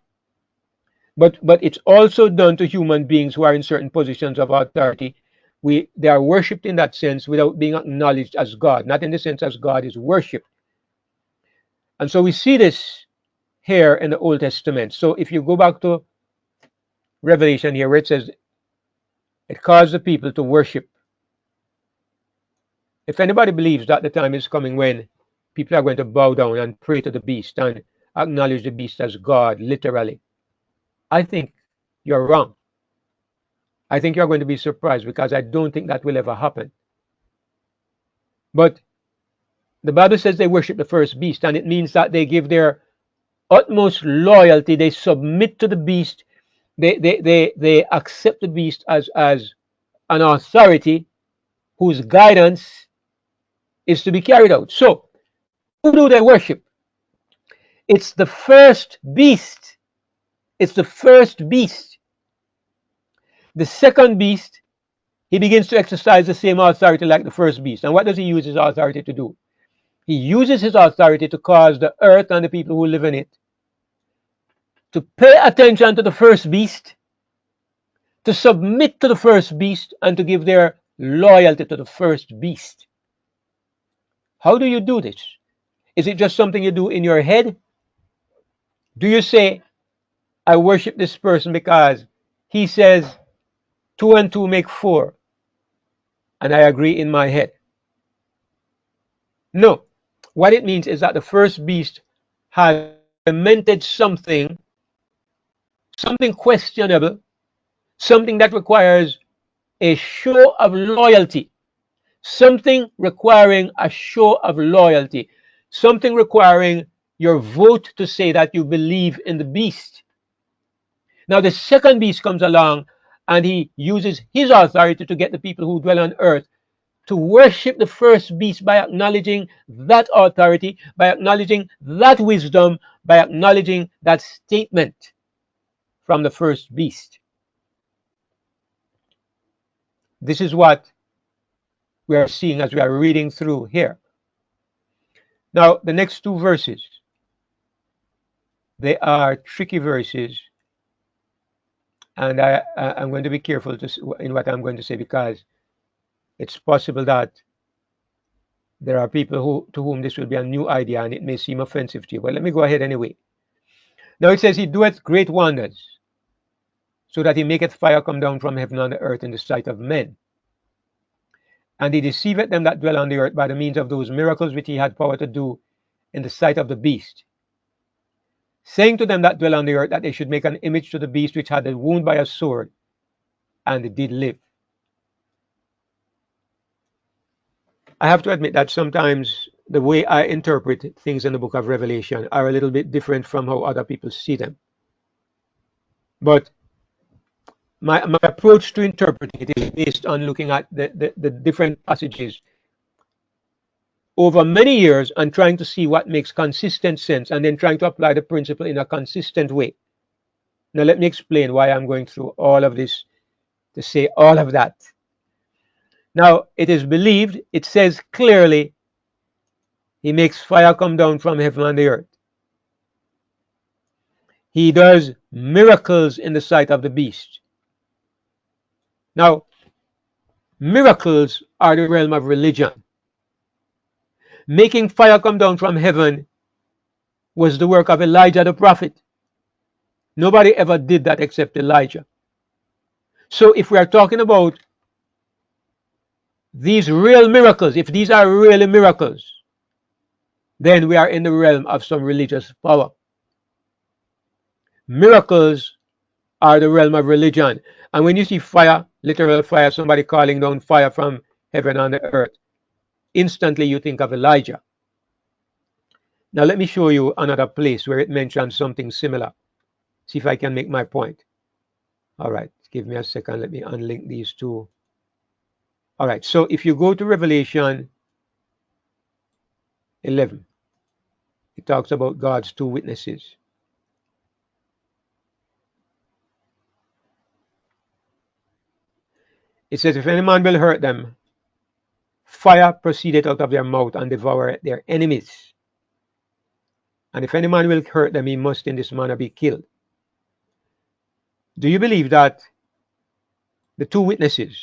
But it's also done to human beings who are in certain positions of authority. They are worshipped in that sense without being acknowledged as God, not in the sense as God is worshipped. And so we see this here in the Old Testament. So if you go back to Revelation here, where it says it caused the people to worship. If anybody believes that the time is coming when people are going to bow down and pray to the beast and acknowledge the beast as God, literally, I think you're wrong. I think you're going to be surprised because I don't think that will ever happen. But the Bible says they worship the first beast, and it means that they give their utmost loyalty. They submit to the beast. They accept the beast as an authority whose guidance is to be carried out. So, who do they worship? It's the first beast. It's the first beast. The second beast, he begins to exercise the same authority like the first beast. And what does he use his authority to do? He uses his authority to cause the earth and the people who live in it to pay attention to the first beast, to submit to the first beast, and to give their loyalty to the first beast. How do you do this? Is it just something you do in your head? Do you say, I worship this person because he says two and two make four, and I agree in my head? No. What it means is that the first beast has implemented something questionable, something that requires a show of loyalty, something requiring a show of loyalty, something requiring your vote to say that you believe in the beast. Now, the second beast comes along and he uses his authority to get the people who dwell on earth to worship the first beast by acknowledging that authority, by acknowledging that wisdom, by acknowledging that statement from the first beast. This is what we are seeing as we are reading through here. Now, the next two verses, they are tricky verses, and I'm going to be careful in what I'm going to say, because it's possible that there are people to whom this will be a new idea and it may seem offensive to you. But let me go ahead anyway. Now it says, he doeth great wonders, so that he maketh fire come down from heaven on the earth in the sight of men. And he deceiveth them that dwell on the earth by the means of those miracles which he had power to do in the sight of the beast, saying to them that dwell on the earth that they should make an image to the beast which had a wound by a sword, and did live. I have to admit that sometimes the way I interpret things in the book of Revelation are a little bit different from how other people see them. But my approach to interpreting it is based on looking at the different passages over many years and trying to see what makes consistent sense, and then trying to apply the principle in a consistent way. Now, let me explain why I'm going through all of this to say all of that. Now, it is believed, it says clearly, he makes fire come down from heaven on the earth. He does miracles in the sight of the beast. Now, miracles are the realm of religion. Making fire come down from heaven was the work of Elijah the prophet. Nobody ever did that except Elijah. So if we are talking about these real miracles, if these are really miracles, then we are in the realm of some religious power. Miracles are the realm of religion. And when you see fire, literal fire, somebody calling down fire from heaven on the earth, instantly you think of Elijah. Now let me show you another place where it mentions something similar. See if I can make my point. All right, give me a second. Let me unlink these two. All right, so if you go to Revelation 11, it talks about God's two witnesses. It says, if any man will hurt them, fire proceedeth out of their mouth and devoureth their enemies. And if any man will hurt them, he must in this manner be killed. Do you believe that the two witnesses,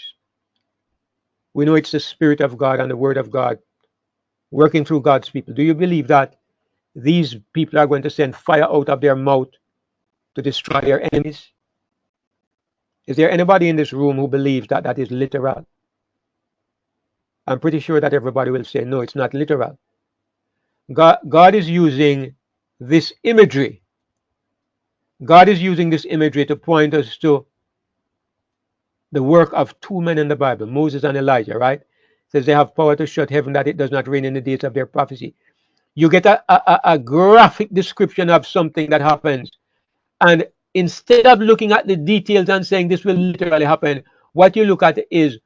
we know it's the Spirit of God and the Word of God working through God's people, do you believe that these people are going to send fire out of their mouth to destroy their enemies? Is there anybody in this room who believes that that is literal? I'm pretty sure that everybody will say, no, it's not literal. God is using this imagery. God is using this imagery to point us to the work of two men in the Bible, Moses and Elijah, right? It says they have power to shut heaven that it does not rain in the days of their prophecy. You get a graphic description of something that happens. And instead of looking at the details and saying this will literally happen, what you look at is,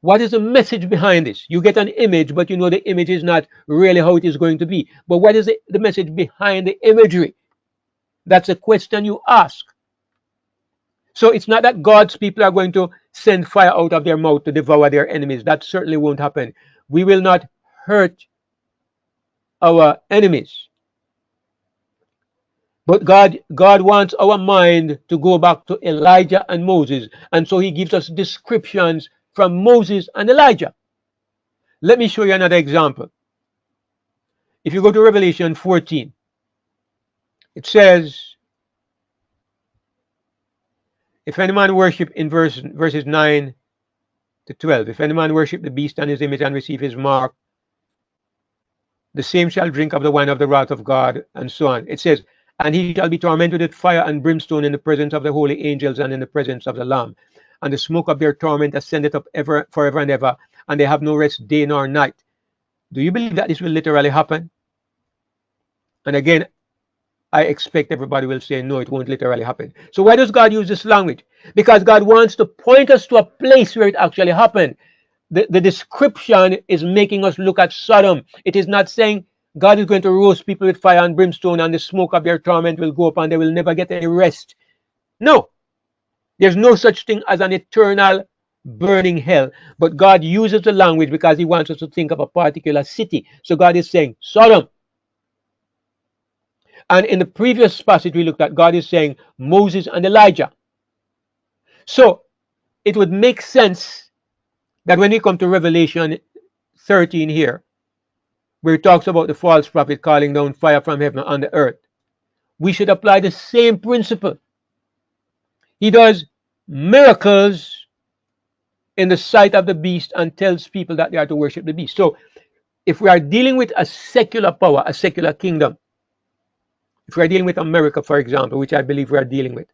what is the message behind this? You get an image, but you know the image is not really how it is going to be. But what is the message behind the imagery? That's a question you ask. So it's not that God's people are going to send fire out of their mouth to devour their enemies. That certainly won't happen. We will not hurt our enemies. But God wants our mind to go back to Elijah and Moses. And so he gives us descriptions from Moses and Elijah. Let me show you another example. If you go to Revelation 14, it says, if any man worship in verses 9 to 12, if any man worship the beast and his image and receive his mark, the same shall drink of the wine of the wrath of God, and so on. It says, and he shall be tormented with fire and brimstone in the presence of the holy angels and in the presence of the Lamb. And the smoke of their torment ascendeth up forever and ever, and they have no rest day nor night. Do you believe that this will literally happen? And again, I expect everybody will say, no, it won't literally happen. So why does God use this language? Because God wants to point us to a place where it actually happened. The description is making us look at Sodom. It is not saying God is going to roast people with fire and brimstone and the smoke of their torment will go up and they will never get any rest. No, there's no such thing as an eternal burning hell. But God uses the language because he wants us to think of a particular city. So God is saying Sodom. And in the previous passage we looked at, God is saying Moses and Elijah. So it would make sense that when we come to Revelation 13 here, where it talks about the false prophet calling down fire from heaven on the earth, we should apply the same principle. He does miracles in the sight of the beast and tells people that they are to worship the beast. So if we are dealing with a secular power, a secular kingdom, if we are dealing with America, for example, which I believe we are dealing with,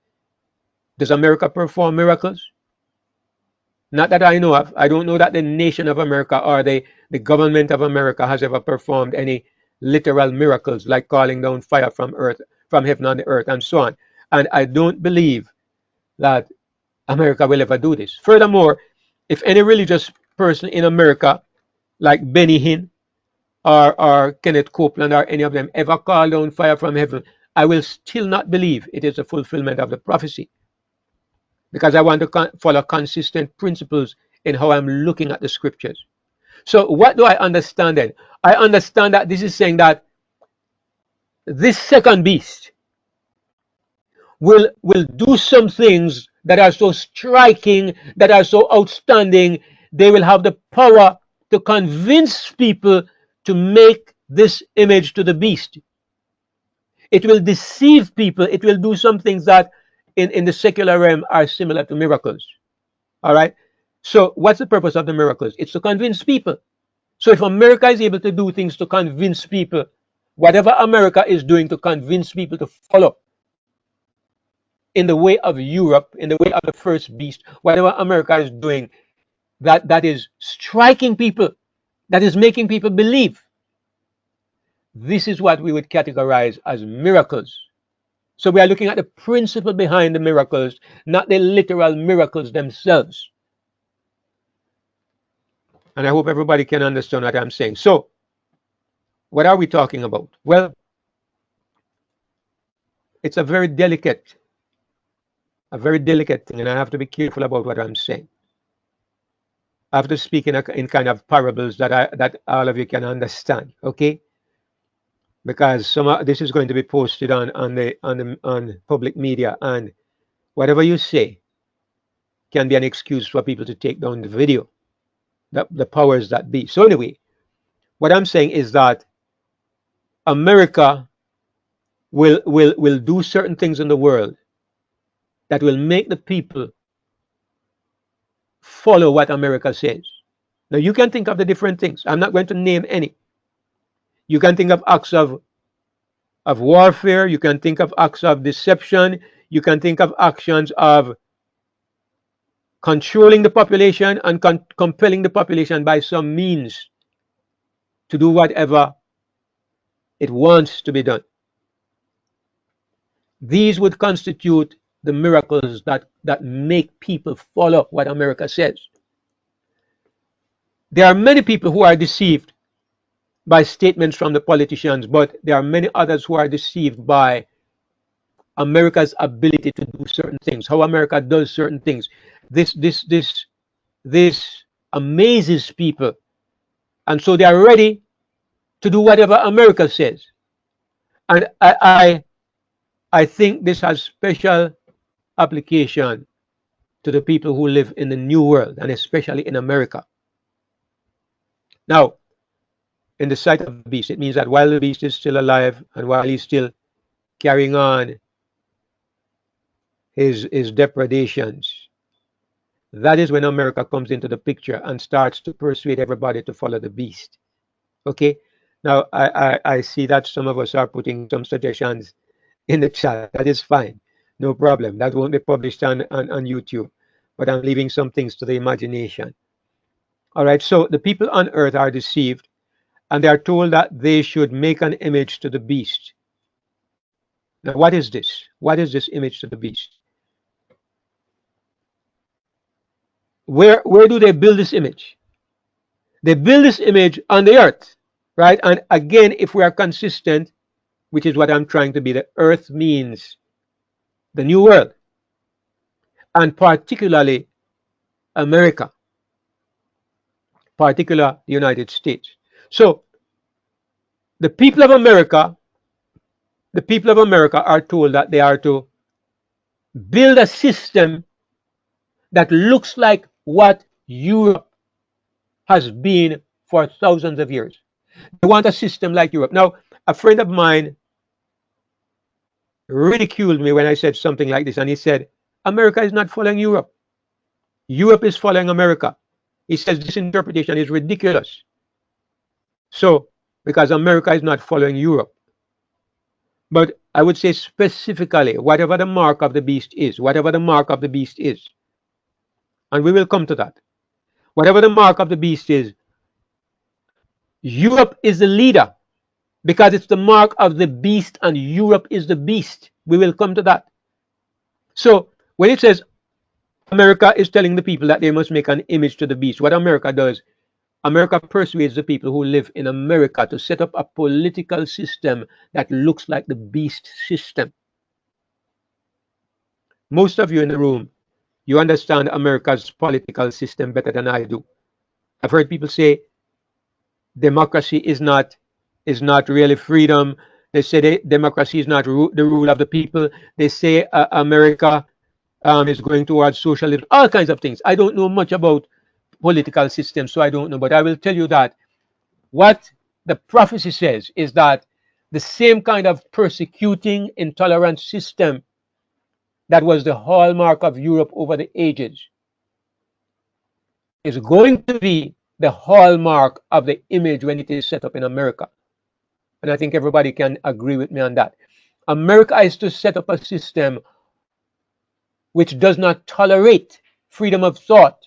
does America perform miracles? Not that I know of. I don't know that the nation of America or the government of America has ever performed any literal miracles like calling down fire from earth, from heaven on the earth, and so on. And I don't believe that America will ever do this. Furthermore, if any religious person in America, like Benny Hinn or Kenneth Copeland or any of them, ever call down fire from heaven, I will still not believe it is a fulfillment of the prophecy, because I want to follow consistent principles in how I'm looking at the scriptures. So what do I understand then? I understand that this is saying that this second beast will do some things that are so striking, that are so outstanding. They will have the power to convince people to make this image to the beast. It will deceive people. It will do some things that in the secular realm are similar to miracles. All right. So what's the purpose of the miracles? It's to convince people. So if America is able to do things to convince people, whatever America is doing to convince people to follow in the way of Europe, in the way of the first beast, whatever America is doing that is striking people, that is making people believe, this is what we would categorize as miracles. So we are looking at the principle behind the miracles, not the literal miracles themselves. And I hope everybody can understand what I'm saying. So what are we talking about? Well, it's a very delicate thing, and I have to be careful about what I'm saying. I have to speak in kind of parables that all of you can understand, okay? Because this is going to be posted on public media, and whatever you say can be an excuse for people to take down the video, the powers that be. So anyway, what I'm saying is that America will do certain things in the world that will make the people follow what America says. Now you can think of the different things. I'm not going to name any. You can think of acts of warfare. You can think of acts of deception. You can think of actions of controlling the population and compelling the population by some means to do whatever it wants to be done. These would constitute the miracles that make people follow what America says. There are many people who are deceived by statements from the politicians, but there are many others who are deceived by America's ability to do certain things, how America does certain things. This amazes people, and so they are ready to do whatever America says. And I think this has special application to the people who live in the New World, and especially in America. Now, in the sight of the beast. It means that while the beast is still alive and while he's still carrying on his depredations, that is when America comes into the picture and starts to persuade everybody to follow the beast. Okay. Now I see that some of us are putting some suggestions in the chat. That is fine. No problem. That won't be published on YouTube. But I'm leaving some things to the imagination. All right. So the people on earth are deceived and they are told that they should make an image to the beast. Now, what is this? What is this image to the beast? Where do they build this image? They build this image on the earth, right? And again, if we are consistent, which is what I'm trying to be, the earth means the new world, and particularly America, particular the United States. So the people of America, are told that they are to build a system that looks like what Europe has been for thousands of years. They want a system like Europe. Now, a friend of mine ridiculed me when I said something like this, and he said, America is not following Europe. Europe is following America. He says this interpretation is ridiculous. So, because America is not following Europe. But I would say specifically, whatever the mark of the beast is, and we will come to that, whatever the mark of the beast is, Europe is the leader because it's the mark of the beast and Europe is the beast. We will come to that. So when it says America is telling the people that they must make an image to the beast, what America does, America persuades the people who live in America to set up a political system that looks like the beast system. Most of you in the room, you understand America's political system better than I do. I've heard people say democracy is not really freedom. They say democracy is not the rule of the people. They say America is going towards socialism, all kinds of things. I don't know much about political systems, so I don't know. But I will tell you that what the prophecy says is that the same kind of persecuting, intolerant system that was the hallmark of Europe over the ages is going to be the hallmark of the image when it is set up in America. And I think everybody can agree with me on that. America is to set up a system which does not tolerate freedom of thought,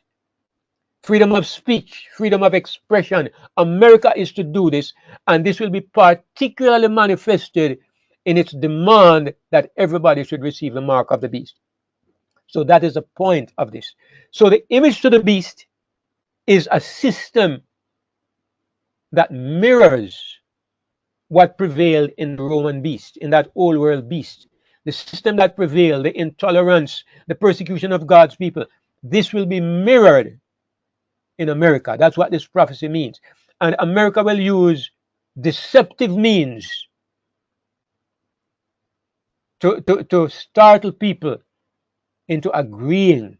freedom of speech, freedom of expression. America is to do this, and this will be particularly manifested in its demand that everybody should receive the mark of the beast. So that is the point of this. So the image to the beast is a system that mirrors what prevailed in the Roman beast, in that old world beast. The system that prevailed, the intolerance, the persecution of God's people, this will be mirrored in America. That's what this prophecy means. And America will use deceptive means to startle people into agreeing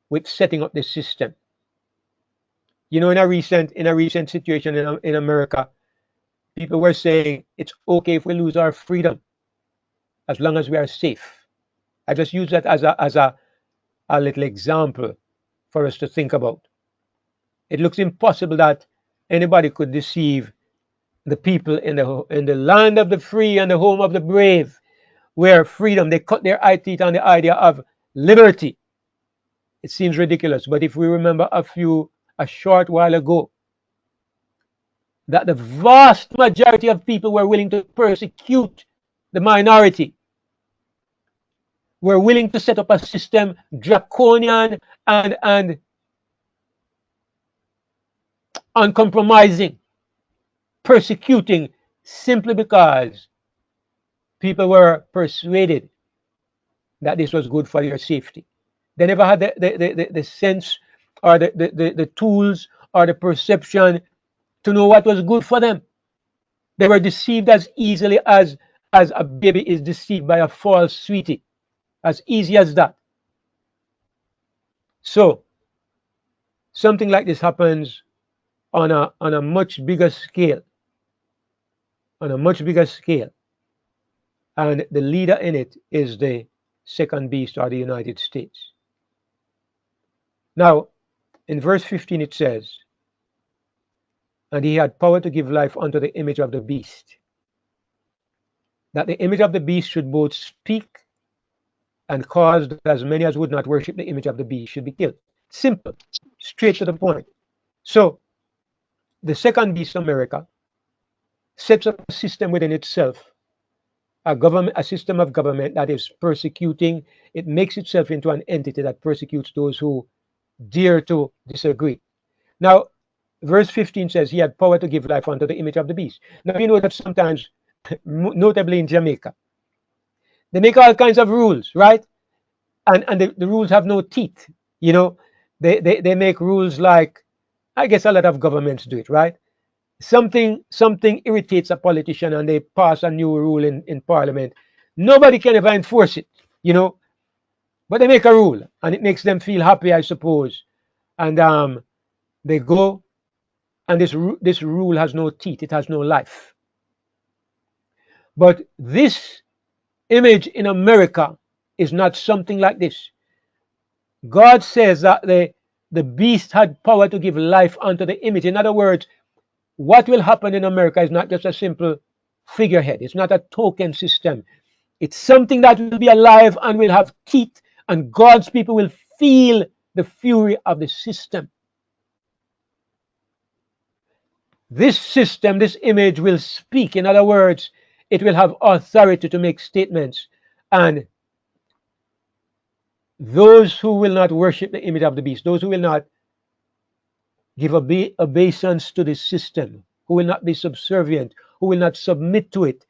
with setting up this system. You know, in a recent situation in America, people were saying it's okay if we lose our freedom as long as we are safe. I just use that as a little example for us to think about. It looks impossible that anybody could deceive the people in the land of the free and the home of the brave, where freedom, they cut their eye teeth on the idea of liberty. It seems ridiculous, but if we remember a short while ago, that the vast majority of people were willing to persecute the minority, were willing to set up a system draconian and uncompromising, persecuting simply because people were persuaded that this was good for their safety. They never had the sense or the tools or the perception to know what was good for them. They were deceived as easily as a baby is deceived by a false sweetie. As easy as that. So something like this happens on a much bigger scale, on a much bigger scale, and the leader in it is the second beast, or the United States. Now, in verse 15 it says, and he had power to give life unto the image of the beast, that the image of the beast should both speak and cause that as many as would not worship the image of the beast should be killed. Simple, straight to the point. So the second beast, America, sets up a system within itself, a system of government that is persecuting. It makes itself into an entity that persecutes those who dare to disagree. Now, verse 15 says he had power to give life unto the image of the beast. Now, you know that sometimes, notably in Jamaica, they make all kinds of rules, right? And the rules have no teeth. You know, they make rules like, I guess a lot of governments do it, right? Something irritates a politician and they pass a new rule in parliament. Nobody can ever enforce it, you know, but they make a rule and it makes them feel happy, I suppose. And they go, and this rule has no teeth, it has no life. But this image in America is not something like this. God says that the beast had power to give life unto the image. In other words, what will happen in America is not just a simple figurehead. It's not a token system. It's something that will be alive and will have teeth, and God's people will feel the fury of the system. This system, this image will speak. In other words, it will have authority to make statements. And those who will not worship the image of the beast, those who will not give obeisance to the system, who will not be subservient, who will not submit to it,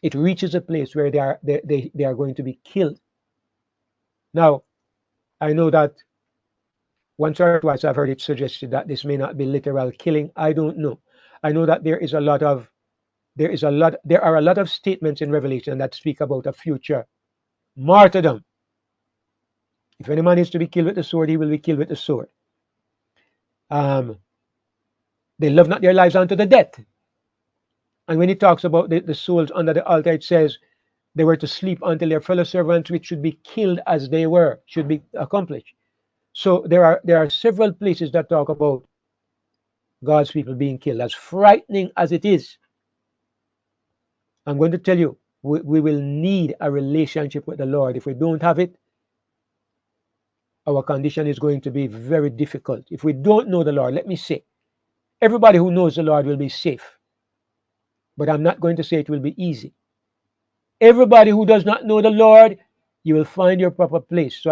it reaches a place where they are going to be killed. Now, I know that once or twice I've heard it suggested that this may not be literal killing. I don't know. I know that there are a lot of statements in Revelation that speak about a future martyrdom. If any man is to be killed with the sword, he will be killed with the sword. They love not their lives unto the death. And when it talks about the souls under the altar, it says they were to sleep until their fellow servants, which should be killed as they were, should be accomplished. So there are several places that talk about God's people being killed. As frightening as it is, I'm going to tell you, we will need a relationship with the Lord. If we don't have it, our condition is going to be very difficult. If we don't know the Lord, let me say, everybody who knows the Lord will be safe. But I'm not going to say it will be easy. Everybody who does not know the Lord, you will find your proper place. So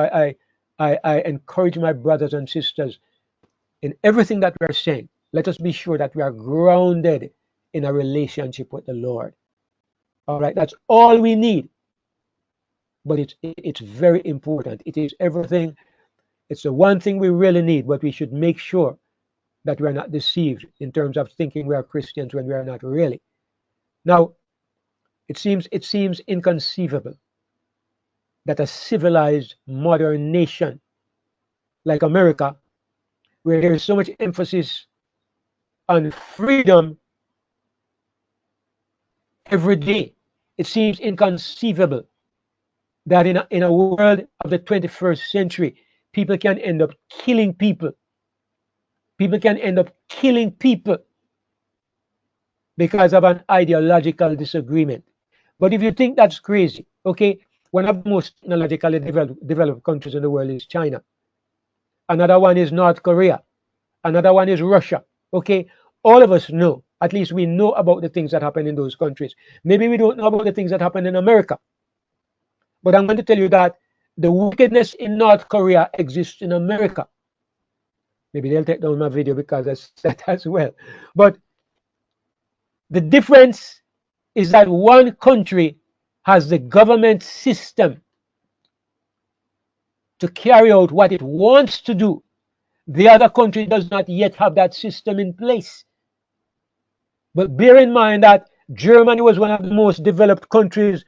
I encourage my brothers and sisters in everything that we are saying. Let us be sure that we are grounded in a relationship with the Lord. All right, that's all we need. But it's very important. It is everything. It's the one thing we really need, but we should make sure that we're not deceived in terms of thinking we are Christians when we are not really. Now, it seems inconceivable that a civilized modern nation like America, where there is so much emphasis on freedom every day, it seems inconceivable that in a world of the 21st century, people can end up killing people. People can end up killing people because of an ideological disagreement. But if you think that's crazy, okay, one of the most technologically developed countries in the world is China. Another one is North Korea. Another one is Russia. Okay, all of us know, at least we know about the things that happen in those countries. Maybe we don't know about the things that happen in America. But I'm going to tell you that the wickedness in North Korea exists in America. Maybe they'll take down my video because I said that as well. But the difference is that one country has the government system to carry out what it wants to do. The other country does not yet have that system in place. But bear in mind that Germany was one of the most developed countries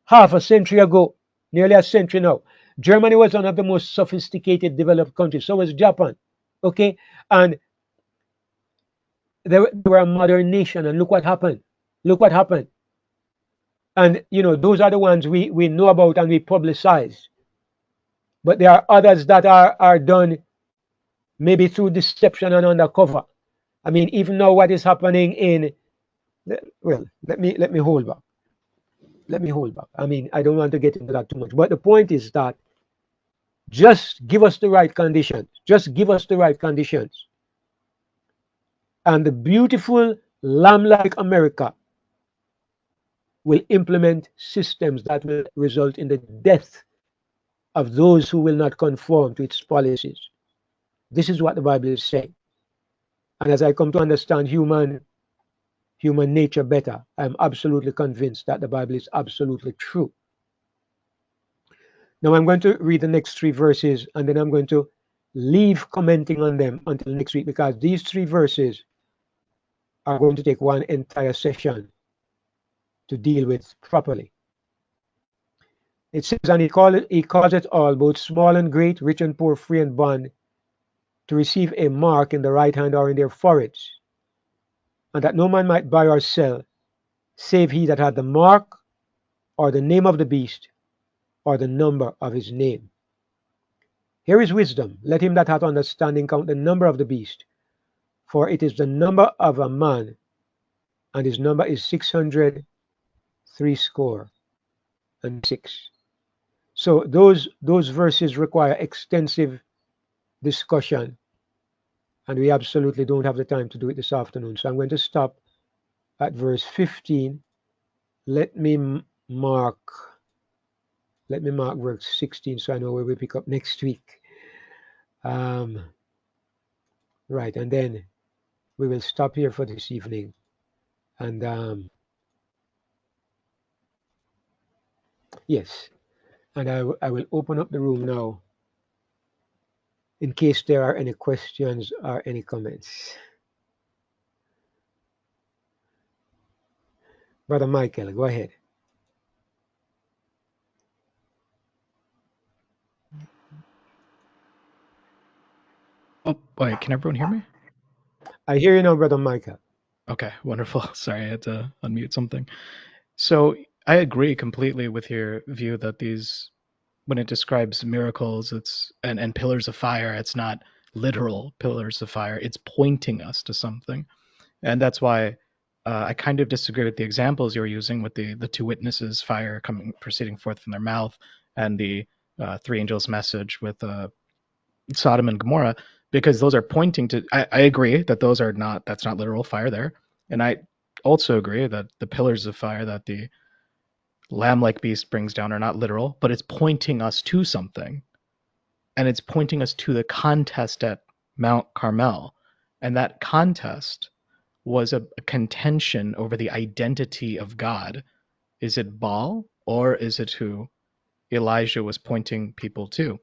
half a century ago, nearly a century now. Germany was one of the most sophisticated developed countries. So was Japan. Okay? And they were a modern nation, and look what happened. Look what happened. And those are the ones we know about and we publicize. But there are others that are done maybe through deception and undercover. I mean, even now what is happening in, well, let me hold back. Let me hold back. I mean, I don't want to get into that too much. But the point is that just give us the right conditions. Just give us the right conditions. And the beautiful lamb-like America will implement systems that will result in the death of those who will not conform to its policies. This is what the Bible is saying. And as I come to understand human nature better, I'm absolutely convinced that the Bible is absolutely true. Now I'm going to read the next 3 verses, and then I'm going to leave commenting on them until next week, because these 3 verses are going to take one entire session to deal with properly. It says, and he calls it all, both small and great, rich and poor, free and bond, to receive a mark in the right hand or in their foreheads, and that no man might buy or sell, save he that had the mark, or the name of the beast, or the number of his name. Here is wisdom. Let him that hath understanding count the number of the beast, for it is the number of a man, and his number is 666. So those verses require extensive discussion, and we absolutely don't have the time to do it this afternoon. So I'm going to stop at verse 15. Let me mark verse 16 so I know where we pick up next week. Right, and then we will stop here for this evening. And yes, and I will open up the room now in case there are any questions or any comments. Brother Michael, go ahead. Oh, wait, can everyone hear me? I hear you now, Brother Michael. Okay, wonderful. Sorry, I had to unmute something. So I agree completely with your view that these, when it describes miracles, and pillars of fire, it's not literal pillars of fire. It's pointing us to something, and that's why I kind of disagree with the examples you were using with the two witnesses, fire coming proceeding forth from their mouth, and the three angels' message with Sodom and Gomorrah, because those are pointing to. I agree that that's not literal fire there, and I also agree that the pillars of fire that the lamb-like beast brings down are not literal, but it's pointing us to something, and it's pointing us to the contest at Mount Carmel, and that contest was a contention over the identity of God. Is it Baal, or is it who Elijah was pointing people to?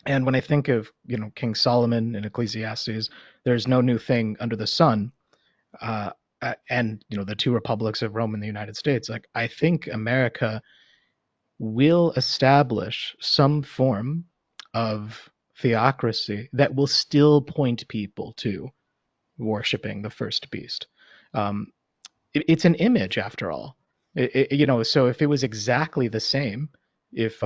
And when I think of King Solomon in Ecclesiastes, there's no new thing under the sun, uh, and the two republics of Rome and the United States. Like, I think America will establish some form of theocracy that will still point people to worshiping the first beast. Um, it's an image after all. So if it was exactly the same, if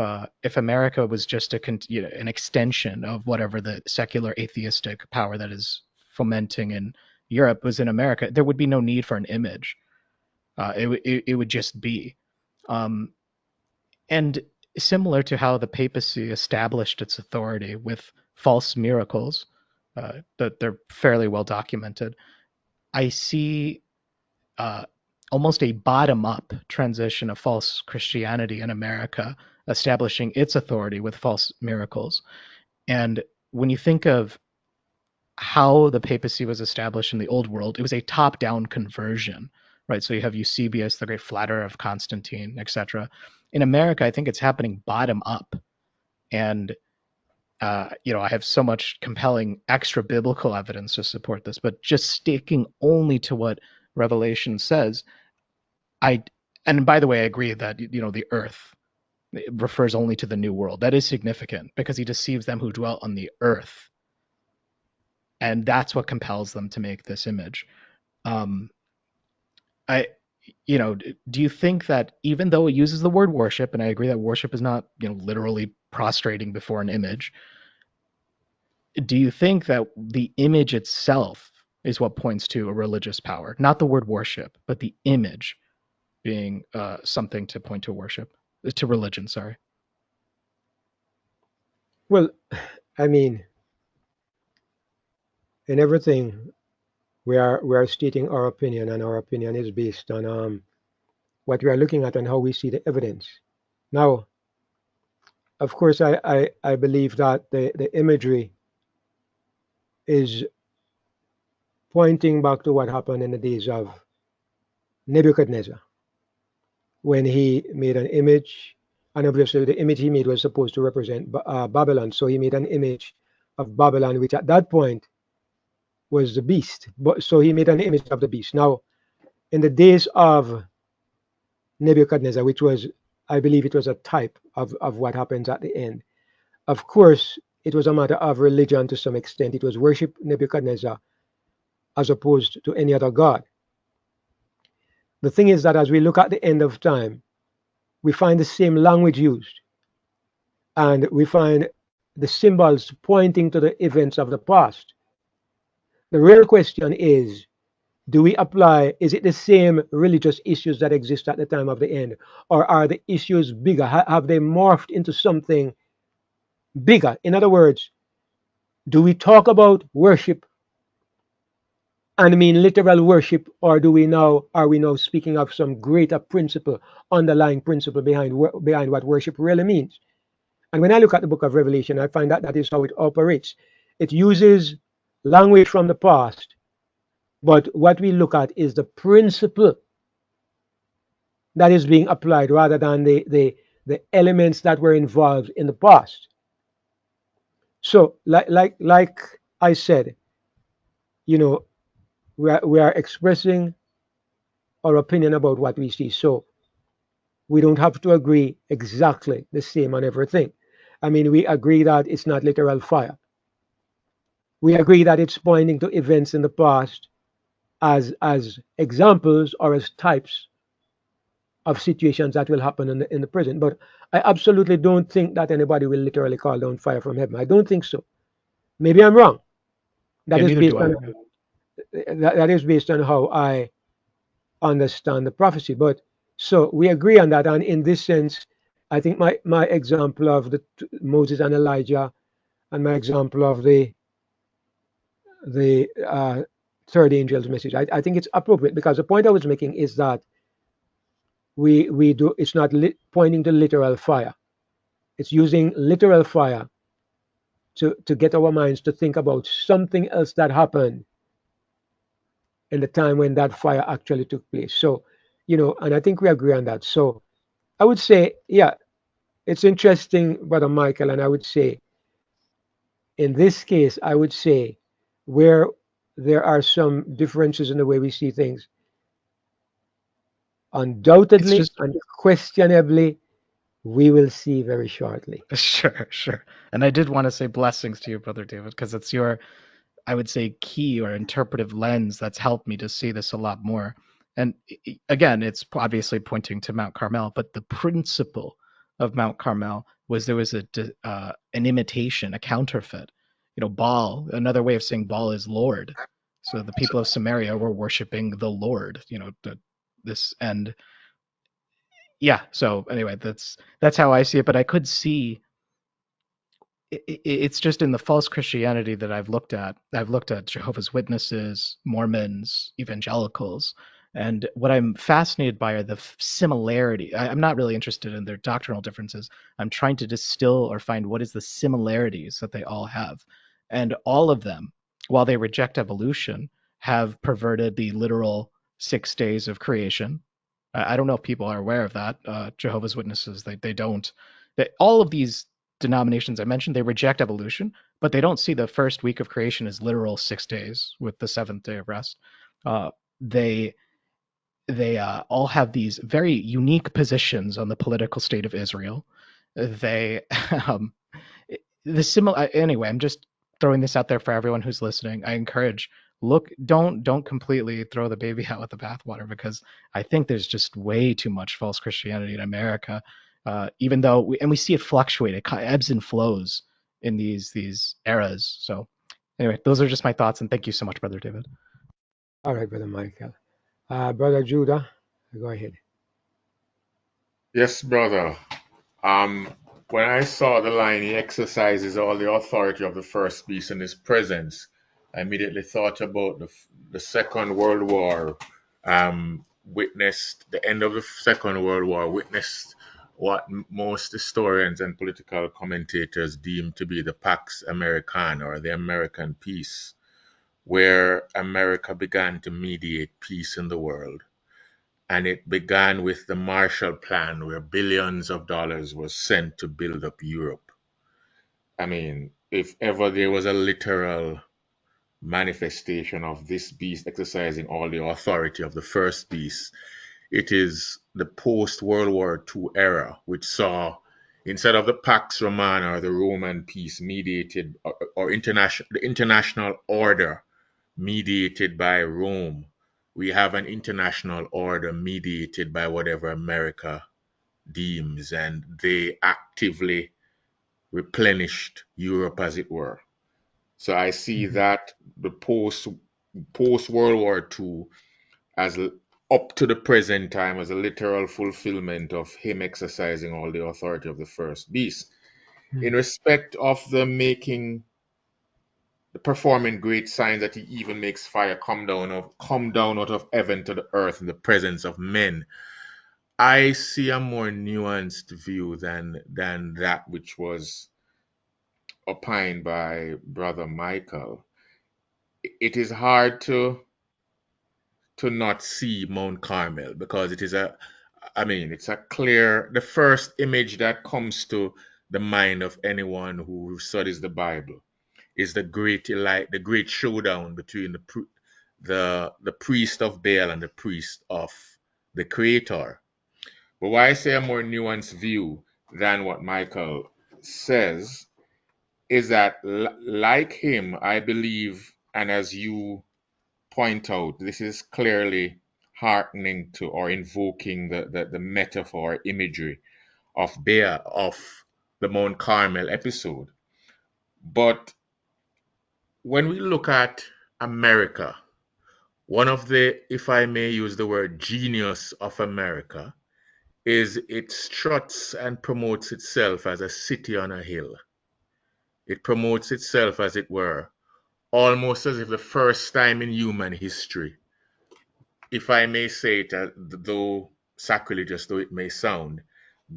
America was just an extension of whatever the secular atheistic power that is fomenting in Europe was in America, there would be no need for an image. It would just be, um, and similar to how the papacy established its authority with false miracles, that they're fairly well documented. I see uh, almost a bottom-up transition of false Christianity in America, establishing its authority with false miracles. And when you think of how the papacy was established in the old world, it was a top-down conversion, right? So you have Eusebius, the great flatterer of Constantine, etc. In America, I think it's happening bottom up, and I have so much compelling extra biblical evidence to support this, but just sticking only to what Revelation says, I and by the way, I agree that the earth refers only to the new world. That is significant because he deceives them who dwell on the earth, and that's what compels them to make this image. Um, I, do you think that even though it uses the word worship, and I agree that worship is not, literally prostrating before an image, do you think that the image itself is what points to a religious power? Not the word worship, but the image being something to point to worship, to religion, sorry. Well, I mean, in everything, we are stating our opinion, and our opinion is based on what we are looking at and how we see the evidence. Now, of course, I believe that the imagery is pointing back to what happened in the days of Nebuchadnezzar when he made an image, and obviously the image he made was supposed to represent Babylon. So he made an image of Babylon, which at that point was the beast. But so he made an image of the beast. Now, in the days of Nebuchadnezzar, which was, I believe, it was a type of what happens at the end. Of course, it was a matter of religion to some extent. It was worship Nebuchadnezzar as opposed to any other god. The thing is that as we look at the end of time, we find the same language used, and we find the symbols pointing to the events of the past. The real question is, do we apply, is it the same religious issues that exist at the time of the end? Or are the issues bigger? Have they morphed into something bigger? In other words, do we talk about worship and mean literal worship, or are we now speaking of some greater principle, underlying principle behind what worship really means? And when I look at the book of Revelation, I find that that is how it operates. It uses language from the past, but what we look at is the principle that is being applied rather than the elements that were involved in the past. So, like I said, you know, we are expressing our opinion about what we see. So we don't have to agree exactly the same on everything. I mean, we agree that it's not literal fire. We agree that it's pointing to events in the past as examples or as types of situations that will happen in the present. But I absolutely don't think that anybody will literally call down fire from heaven. I don't think so. Maybe I'm wrong. That Yeah, is neither do based I. on that is based on how I understand the prophecy. But so we agree on that, and in this sense, I think my example of the Moses and Elijah, and my example of the third angel's message, I think it's appropriate because the point I was making is that we do it's not pointing to literal fire. It's using literal fire to get our minds to think about something else that happened in the time when that fire actually took place. So, and I think we agree on that. So I would say, yeah, it's interesting, Brother Michael, and I would say, in this case, I would say where there are some differences in the way we see things, It's undoubtedly, just unquestionably, we will see very shortly. sure, sure. And I did want to say blessings to you, Brother David, because it's your, I would say, key or interpretive lens that's helped me to see this a lot more. And again, it's obviously pointing to Mount Carmel, but the principle of Mount Carmel was there was an imitation, a counterfeit. Baal. Another way of saying Baal is Lord. So the people of Samaria were worshiping the Lord. This and yeah. So anyway, that's how I see it. But I could see it's just in the false Christianity that I've looked at. I've looked at Jehovah's Witnesses, Mormons, evangelicals, and what I'm fascinated by are the similarity. I'm not really interested in their doctrinal differences. I'm trying to distill or find what is the similarities that they all have, and all of them, while they reject evolution, have perverted the literal 6 days of creation. I don't know if people are aware of that. Jehovah's Witnesses, they don't. All of these denominations I mentioned, they reject evolution, but they don't see the first week of creation as literal 6 days with the seventh day of rest. Uh, they all have these very unique positions on the political state of Israel. They um, the similar anyway. I'm just throwing this out there for everyone who's listening. I encourage look, don't completely throw the baby out with the bathwater, because I think there's just way too much false Christianity in America. Even though we see it fluctuate, it ebbs and flows in these eras. So anyway, those are just my thoughts, and thank you so much, Brother David. All right, Brother Michael. Brother Judah, go ahead. Yes, brother. Um, when I saw the line, he exercises all the authority of the first beast in his presence, I immediately thought about the Second World War. Witnessed the end of the Second World War, witnessed what most historians and political commentators deem to be the Pax Americana, or the American peace, where America began to mediate peace in the world. And it began with the Marshall Plan, where billions of dollars was sent to build up Europe. I mean, if ever there was a literal manifestation of this beast exercising all the authority of the first beast, it is the post World War II era, which saw, instead of the Pax Romana, or the Roman peace mediated, or international, the international order mediated by Rome, we have an international order mediated by whatever America deems, and they actively replenished Europe, as it were. So I see Mhm. that the post World War II, as up to the present time, as a literal fulfillment of him exercising all the authority of the first beast. In Mhm. respect of the performing great signs, that he even makes fire come down out of heaven to the earth in the presence of men, I see a more nuanced view than that which was opined by Brother Michael. It is hard to not see Mount Carmel, because it is it's a clear, the first image that comes to the mind of anyone who studies the Bible is the great showdown between the priest of Baal and the priest of the Creator. But why I say a more nuanced view than what Michael says is that, like him, I believe, and as you point out, this is clearly hearkening to, or invoking the metaphor imagery of the Mount Carmel episode. But when we look at America, one of the, if I may use the word, genius of America is it struts and promotes itself as a city on a hill. It promotes itself, as it were, almost as if the first time in human history, if I may say it, though sacrilegious though it may sound,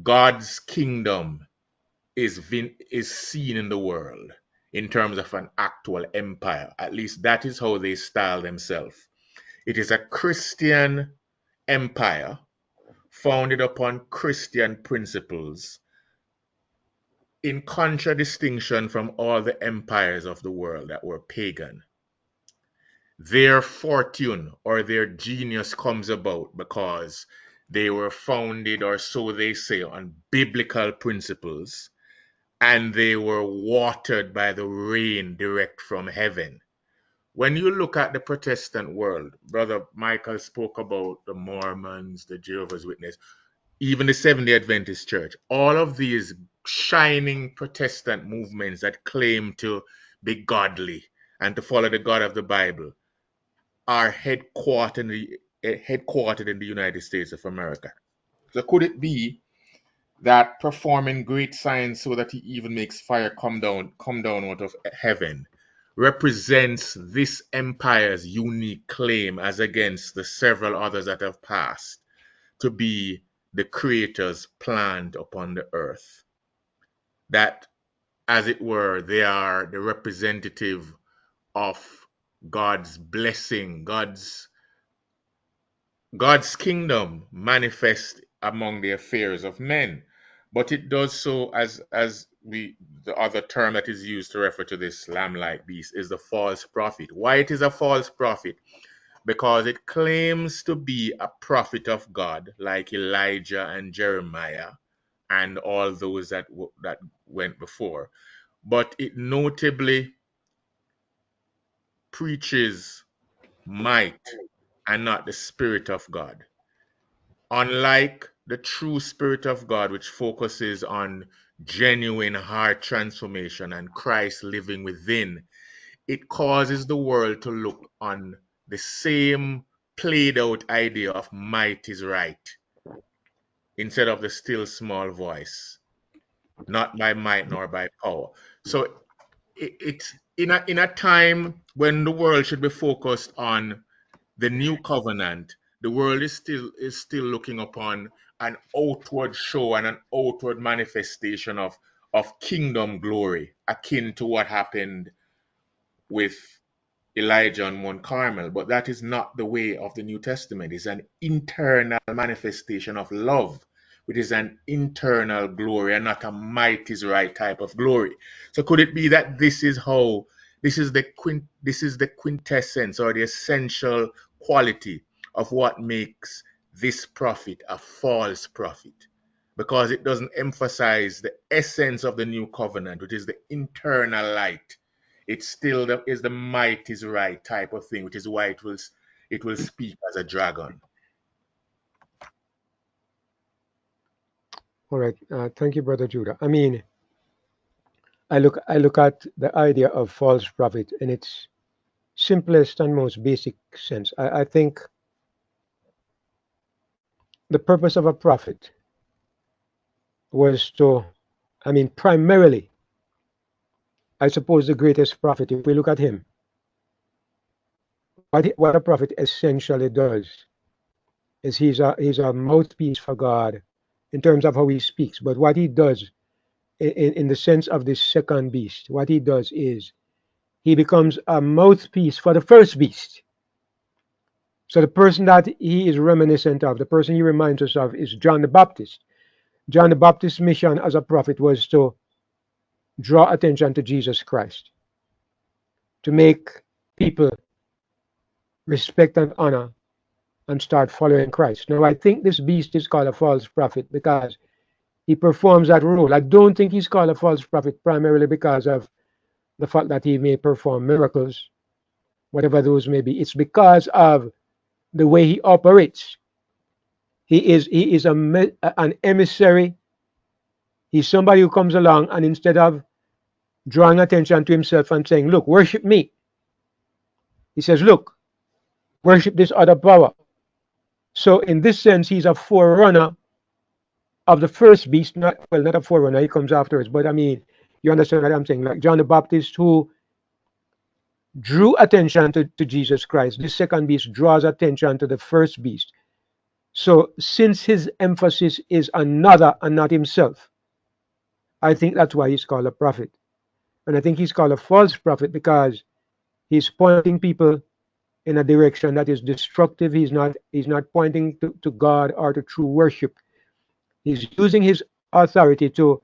God's kingdom is seen in the world in terms of an actual empire. At least that is how they style themselves. It is a Christian empire founded upon Christian principles, in contradistinction from all the empires of the world that were pagan. Their fortune or their genius comes about because they were founded, or so they say, on biblical principles, and they were watered by the rain direct from heaven. When you look at the Protestant world, Brother Michael spoke about the Mormons, the Jehovah's Witness, even the Seventh-day Adventist Church, all of these shining Protestant movements that claim to be godly and to follow the God of the Bible are headquartered in the United States of America. So could it be that performing great signs so that he even makes fire come down out of heaven represents this empire's unique claim, as against the several others that have passed, to be the creator's plant upon the earth? That, as it were, they are the representative of God's blessing, God's kingdom manifest among the affairs of men. But it does so, as the other term that is used to refer to this lamb-like beast is the false prophet. Why it is a false prophet? Because it claims to be a prophet of God, like Elijah and Jeremiah and all those that went before. But it notably preaches might, and not the Spirit of God. Unlike the true Spirit of God, which focuses on genuine heart transformation and Christ living within, it causes the world to look on the same played out idea of might is right instead of the still small voice, not by might nor by power. So it's in a time when the world should be focused on the new covenant, the world is still looking upon an outward show and an outward manifestation of kingdom glory, akin to what happened with Elijah on Mount Carmel. But that is not the way of the New Testament. It's an internal manifestation of love, which is an internal glory and not a might is right type of glory. So could it be that this is the quintessence or the essential quality of what makes this prophet a false prophet? Because it doesn't emphasize the essence of the new covenant, which is the internal light. It still is the might is right type of thing, which is why it will speak as a dragon. All right. Thank you, Brother Judah. I mean, I look at the idea of false prophet in its simplest and most basic sense. I think the purpose of a prophet was to, I mean, primarily, I suppose the greatest prophet, if we look at him, what a prophet essentially does is he's a mouthpiece for God in terms of how he speaks. But what he does in the sense of this second beast, what he does is he becomes a mouthpiece for the first beast. So the person that he is reminiscent of, the person he reminds us of, is John the Baptist. John the Baptist's mission as a prophet was to draw attention to Jesus Christ, to make people respect and honor and start following Christ. Now, I think this beast is called a false prophet because he performs that role. I don't think he's called a false prophet primarily because of the fact that he may perform miracles, whatever those may be. It's because of the way he operates. He is an emissary. He's somebody who comes along and instead of drawing attention to himself and saying, "Look, worship me," he says, "Look, worship this other power." So in this sense, he's a forerunner of the first beast. Not a forerunner. He comes afterwards. But I mean, you understand what I'm saying? Like John the Baptist, who drew attention to Jesus Christ. This second beast draws attention to the first beast. So since his emphasis is another and not himself, I think that's why he's called a prophet. And I think he's called a false prophet because he's pointing people in a direction that is destructive. He's not pointing to God or to true worship. He's using his authority to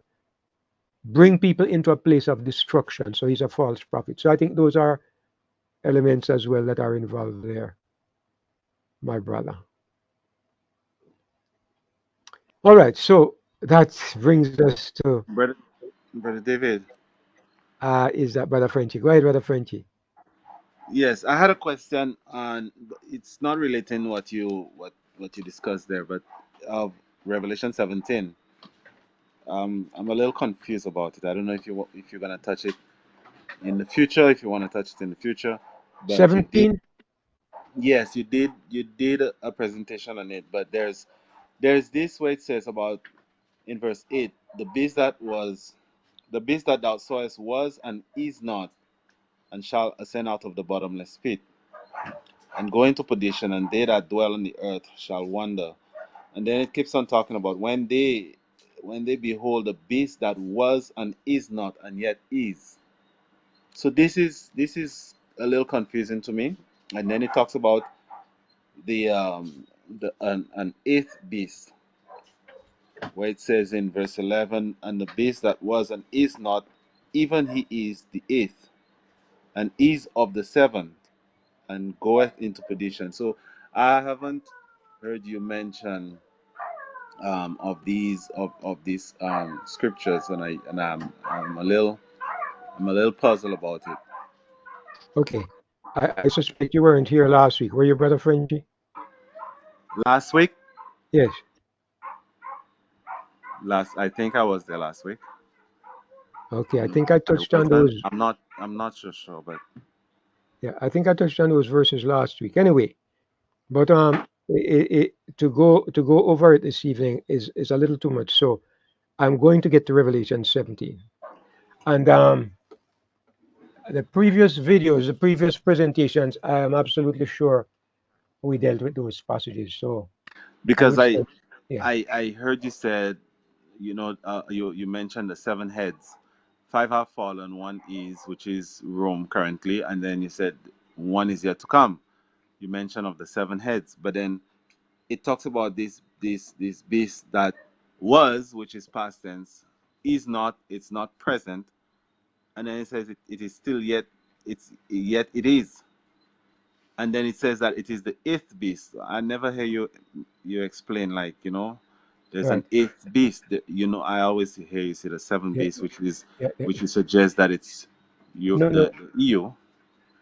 bring people into a place of destruction. So he's a false prophet. So I think those are elements as well that are involved there, my brother. All right, so that brings us to Brother David. is that Brother Frenchy? Go ahead, Brother Frenchy. Yes, I had a question on. It's not relating what you discussed there, but of Revelation 17. I'm a little confused about it. I don't know if you're gonna touch it in the future, if you want to touch it in the future, but you did. 17. Yes, you did a presentation on it, but there's this where it says about in verse 8, the beast that thou sawest was and is not, and shall ascend out of the bottomless pit and go into perdition, and they that dwell on the earth shall wonder. And then it keeps on talking about when they behold the beast that was and is not and yet is. So this is a little confusing to me. And then it talks about an eighth beast, where it says in verse 11, and the beast that was and is not, even he is the eighth, and is of the seventh, and goeth into perdition. So I haven't heard you mention of these scriptures, and I'm a little puzzled about it. Okay. I suspect you weren't here last week. Were you, Brother Frenchie? Last week, Yes. I think I was there last week. Okay. I think I I touched on wasn't. those. I'm not so sure, but Yeah, I think I touched on those verses last week. Anyway, but to go over it this evening is a little too much. So I'm going to get to Revelation 17. And the previous videos, the previous presentations, I am absolutely sure we dealt with those passages. So I because would say, yeah, I heard you said, you mentioned the seven heads. Five have fallen, one is, which is Rome currently, and then you said one is yet to come. You mentioned of the seven heads, but then it talks about this beast that was, which is past tense, is not, it's not present, and then it says it is still yet, it's yet it is, and then it says that it is the eighth beast. I never hear you explain, like, there's an right. eighth beast. I always hear you say the seven Yeah, beast, which is yeah, yeah. which you suggest that it's you No, no, the EU.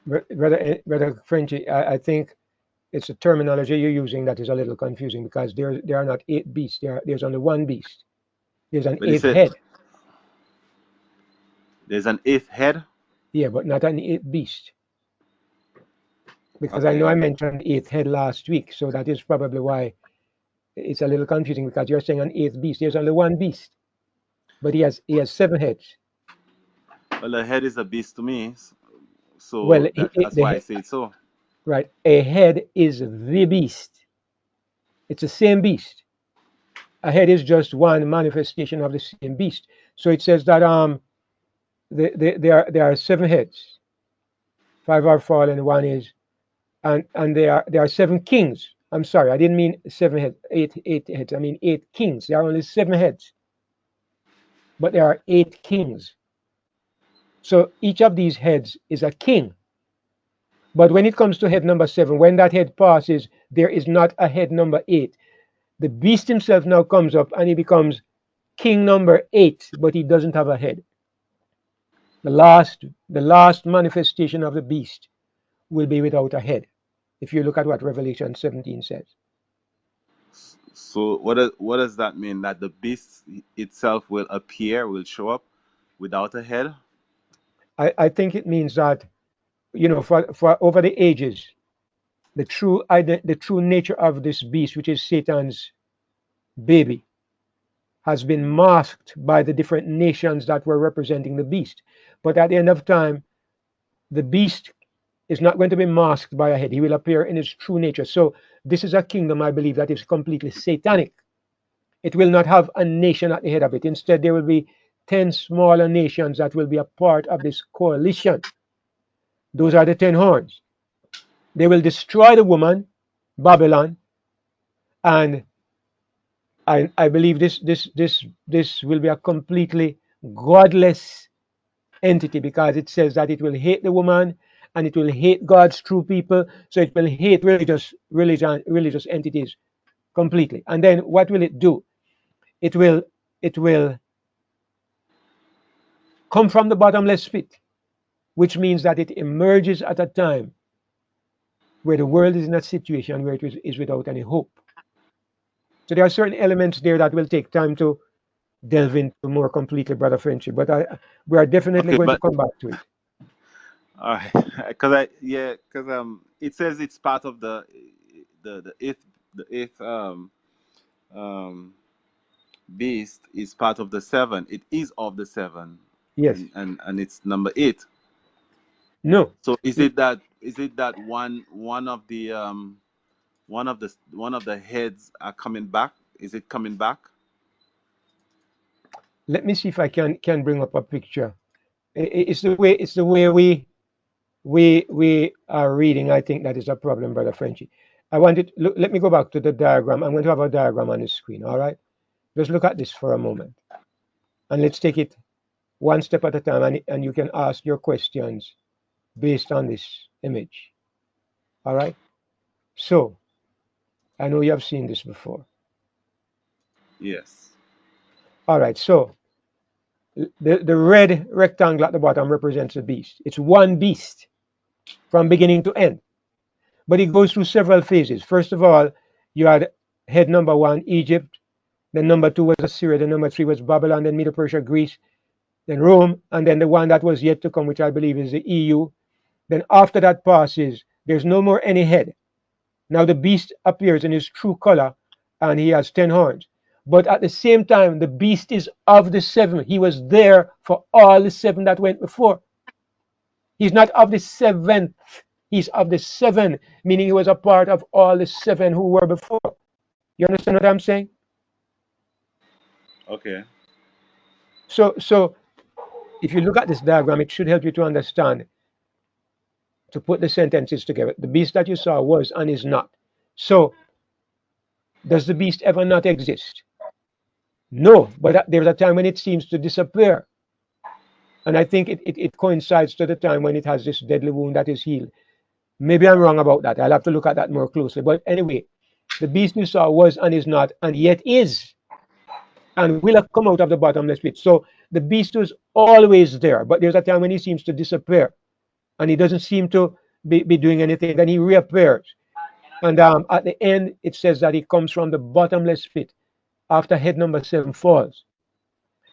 Brother Frenchie, I think it's a terminology you're using that is a little confusing because there are not eight beasts. There's only one beast. There's an But it eighth said head. there's an eighth head. Yeah, but not an eighth beast. Because I know Okay. I mentioned eighth head last week, so that is probably why it's a little confusing because you're saying an eighth beast. There's only one beast, but he has seven heads. Well, the head is a beast to me, Well, so that's the why I say it so. right, a head is the beast. It's the same beast. A head is just one manifestation of the same beast. So it says that there are seven heads. Five are fallen, one is, and there are seven kings. I'm sorry, I didn't mean seven heads, eight heads. I mean eight kings. There are only seven heads, but there are eight kings. So each of these heads is a king. But when it comes to head number seven, when that head passes, there is not a head number eight. The beast himself now comes up and he becomes king number eight, but he doesn't have a head. The last manifestation of the beast will be without a head. If you look at what Revelation 17 says, So what does that mean? That the beast itself will appear, will show up without a head? I think it means that for over the ages, the true nature of this beast, which is Satan's baby, has been masked by the different nations that were representing the beast. But at the end of time, the beast is not going to be masked by a head. He will appear in his true nature. So this is a kingdom, I believe, that is completely satanic. It will not have a nation at the head of it. Instead, there will be 10 smaller nations that will be a part of this coalition. Those are the 10 horns. They will destroy the woman, Babylon, and I believe this will be a completely godless entity because it says that it will hate the woman and it will hate God's true people. So it will hate religious entities completely. And then what will it do? It will come from the bottomless pit, which means that it emerges at a time where the world is in a situation where it is without any hope. So there are certain elements there that will take time to delve into more completely, Brother Frenchy. But we are definitely Okay, going to but come back to it. all right, because it says it's part of the eighth um beast is part of the seven. It is of the seven, Yes. and it's number eight. No. So is L- it that one of the heads are coming back? Is it coming back? Let me see if I can bring up a picture. It's the way we are reading. I think that is a problem, Brother Frenchy. I wanted look. Let me go back to the diagram. I'm going to have a diagram on the screen. All right. Just look at this for a moment, and let's take it one step at a time, and you can ask your questions based on this image. All right. So I know you have seen this before. Yes. All right. So the red rectangle at the bottom represents a beast. It's one beast. from beginning to end. But it goes through several phases. First of all, you had head number one, Egypt. Then number two was Assyria. Then number three was Babylon. Then Middle Persia, Greece. Then Rome. And then the one that was yet to come, which I believe is the EU. Then after that passes, there's no more any head. Now the beast appears in his true color, and he has 10 horns. But at the same time, the beast is of the seven. He was there for all the seven that went before. He's not of the seventh. He's of the seven, meaning he was a part of all the seven who were before. You understand what I'm saying? Okay. So if you look at this diagram, it should help you to understand, to put the sentences together. The beast that you saw was and is not. So does the beast ever not exist? No, but there's a time when it seems to disappear. And I think it coincides to the time when it has this deadly wound that is healed. Maybe I'm wrong about that. I'll have to look at that more closely. But anyway, the beast you saw was and is not, and yet is, and will come out of the bottomless pit. So the beast was always there, but there's a time when he seems to disappear, and he doesn't seem to be doing anything. Then he reappears. And at the end, it says that he comes from the bottomless pit after head number seven falls.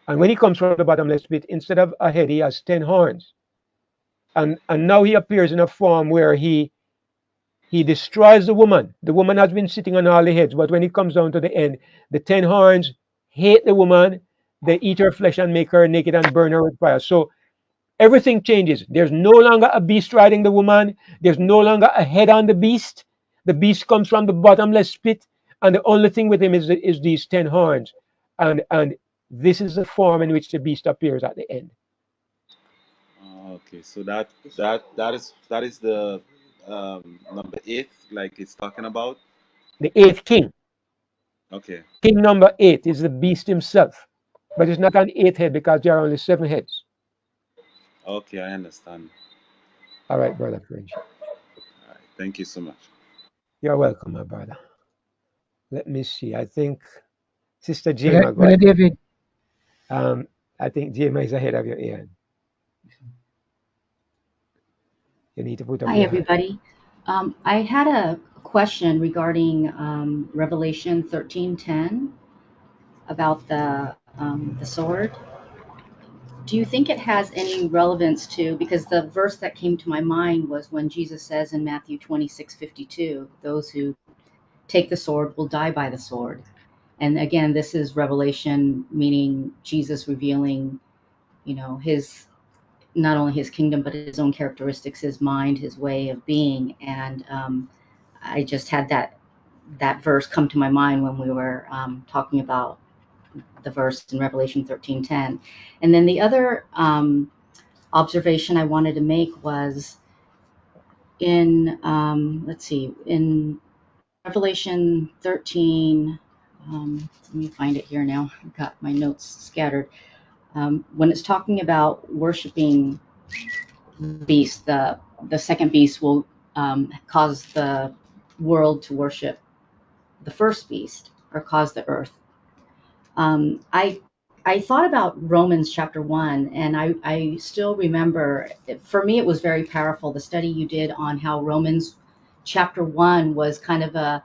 And when he comes from the bottomless pit, instead of a head, he has 10 horns. And now he appears in a form where he destroys the woman. The woman has been sitting on all the heads, but when it comes down to the end, the 10 horns hate the woman. They eat her flesh and make her naked and burn her with fire. So everything changes. There's no longer a beast riding the woman. There's no longer a head on the beast. The beast comes from the bottomless pit, and the only thing with him is these 10 horns. And this is the form in which the beast appears at the end. Okay. So that is the number 8, like it's talking about. The eighth king, Okay. king number 8, is the beast himself. But it's not an 8 head because there are only 7 heads. Okay, I understand. All right, brother French. All right. Thank you so much. You're welcome, my brother. Let me see. I think Sister Brother, Jema, go Brother ahead. David, I think Jema is ahead of your ear. You need to put up Hi, your hand. everybody. I had a question regarding Revelation 13:10 about the sword. Do you think it has any relevance to, because the verse that came to my mind was when Jesus says in Matthew 26:52, those who take the sword will die by the sword. And again, this is Revelation, meaning Jesus revealing, his not only his kingdom but his own characteristics, his mind, his way of being. And I just had that verse come to my mind when we were talking about the verse in Revelation 13:10. And then the other observation I wanted to make was in let's see, in Revelation 13. Let me find it here now. I've got my notes scattered. When it's talking about worshiping the beast, the second beast will cause the world to worship the first beast, or cause the earth. I thought about Romans chapter 1, and I still remember, for me, it was very powerful, the study you did on how Romans chapter 1 was kind of a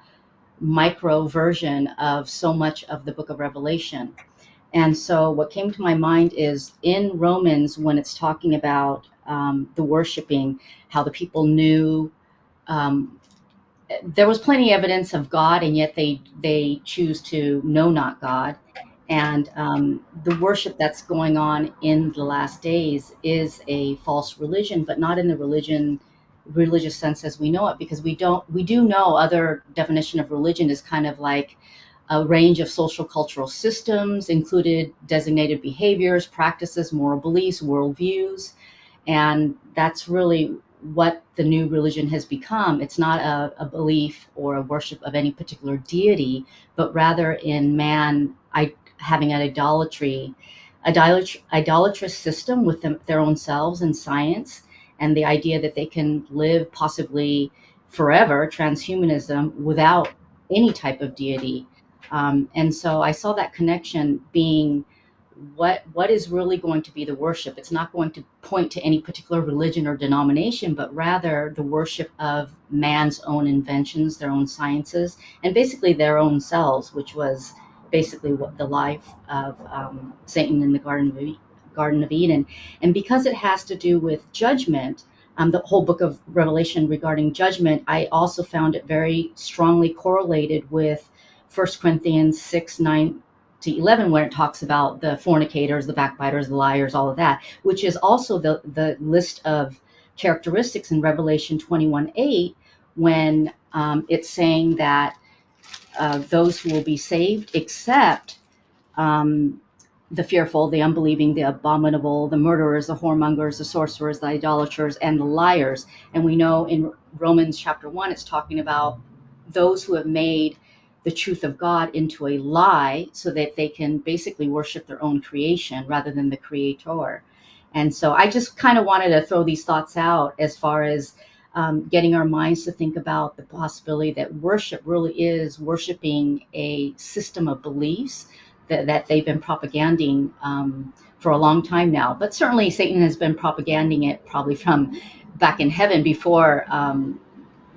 micro version of so much of the book of Revelation. And so what came to my mind is in Romans, when it's talking about the worshiping, how the people knew, um, there was plenty of evidence of God, and yet they choose to know not God. And the worship that's going on in the last days is a false religion, but not in the religious sense as we know it, because we do know other definition of religion is kind of like a range of social cultural systems, included designated behaviors, practices, moral beliefs, worldviews. And that's really what the new religion has become. It's not a belief or a worship of any particular deity, but rather in man having an idolatrous system with their own selves and science, and the idea that they can live possibly forever, transhumanism, without any type of deity. And so I saw that connection being what is really going to be the worship. It's not going to point to any particular religion or denomination, but rather the worship of man's own inventions, their own sciences, and basically their own selves, which was basically what the life of Satan in the Garden of Eden. And because it has to do with judgment, the whole book of Revelation regarding judgment, I also found it very strongly correlated with 1 Corinthians 6:9 to 11, when it talks about the fornicators, the backbiters, the liars, all of that, which is also the list of characteristics in Revelation 21:8, when it's saying that those who will be saved, except um, the fearful, the unbelieving, the abominable, the murderers, the whoremongers, the sorcerers, the idolaters, and the liars. And we know in Romans chapter 1, it's talking about those who have made the truth of God into a lie so that they can basically worship their own creation rather than the creator. And so I just kind of wanted to throw these thoughts out as far as getting our minds to think about the possibility that worship really is worshiping a system of beliefs that they've been propaganding for a long time now. But certainly Satan has been propaganding it probably from back in heaven before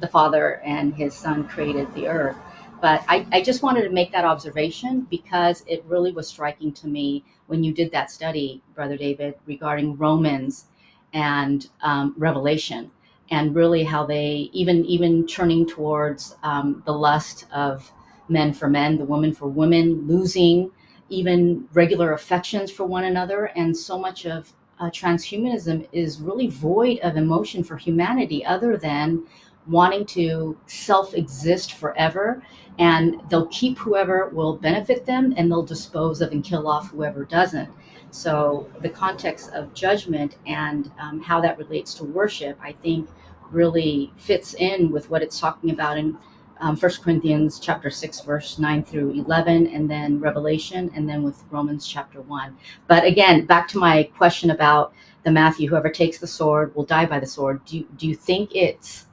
the Father and his Son created the earth. But I just wanted to make that observation because it really was striking to me when you did that study, Brother David, regarding Romans and Revelation, and really how they even turning towards the lust of men for men, the woman for women, losing even regular affections for one another. And so much of transhumanism is really void of emotion for humanity other than wanting to self-exist forever, and they'll keep whoever will benefit them and they'll dispose of and kill off whoever doesn't. So the context of judgment and how that relates to worship, I think, really fits in with what it's talking about in 1 Corinthians chapter 6, verse 9 through 11, and then Revelation, and then with Romans chapter 1. But again, back to my question about the Matthew, whoever takes the sword will die by the sword. Do you think it's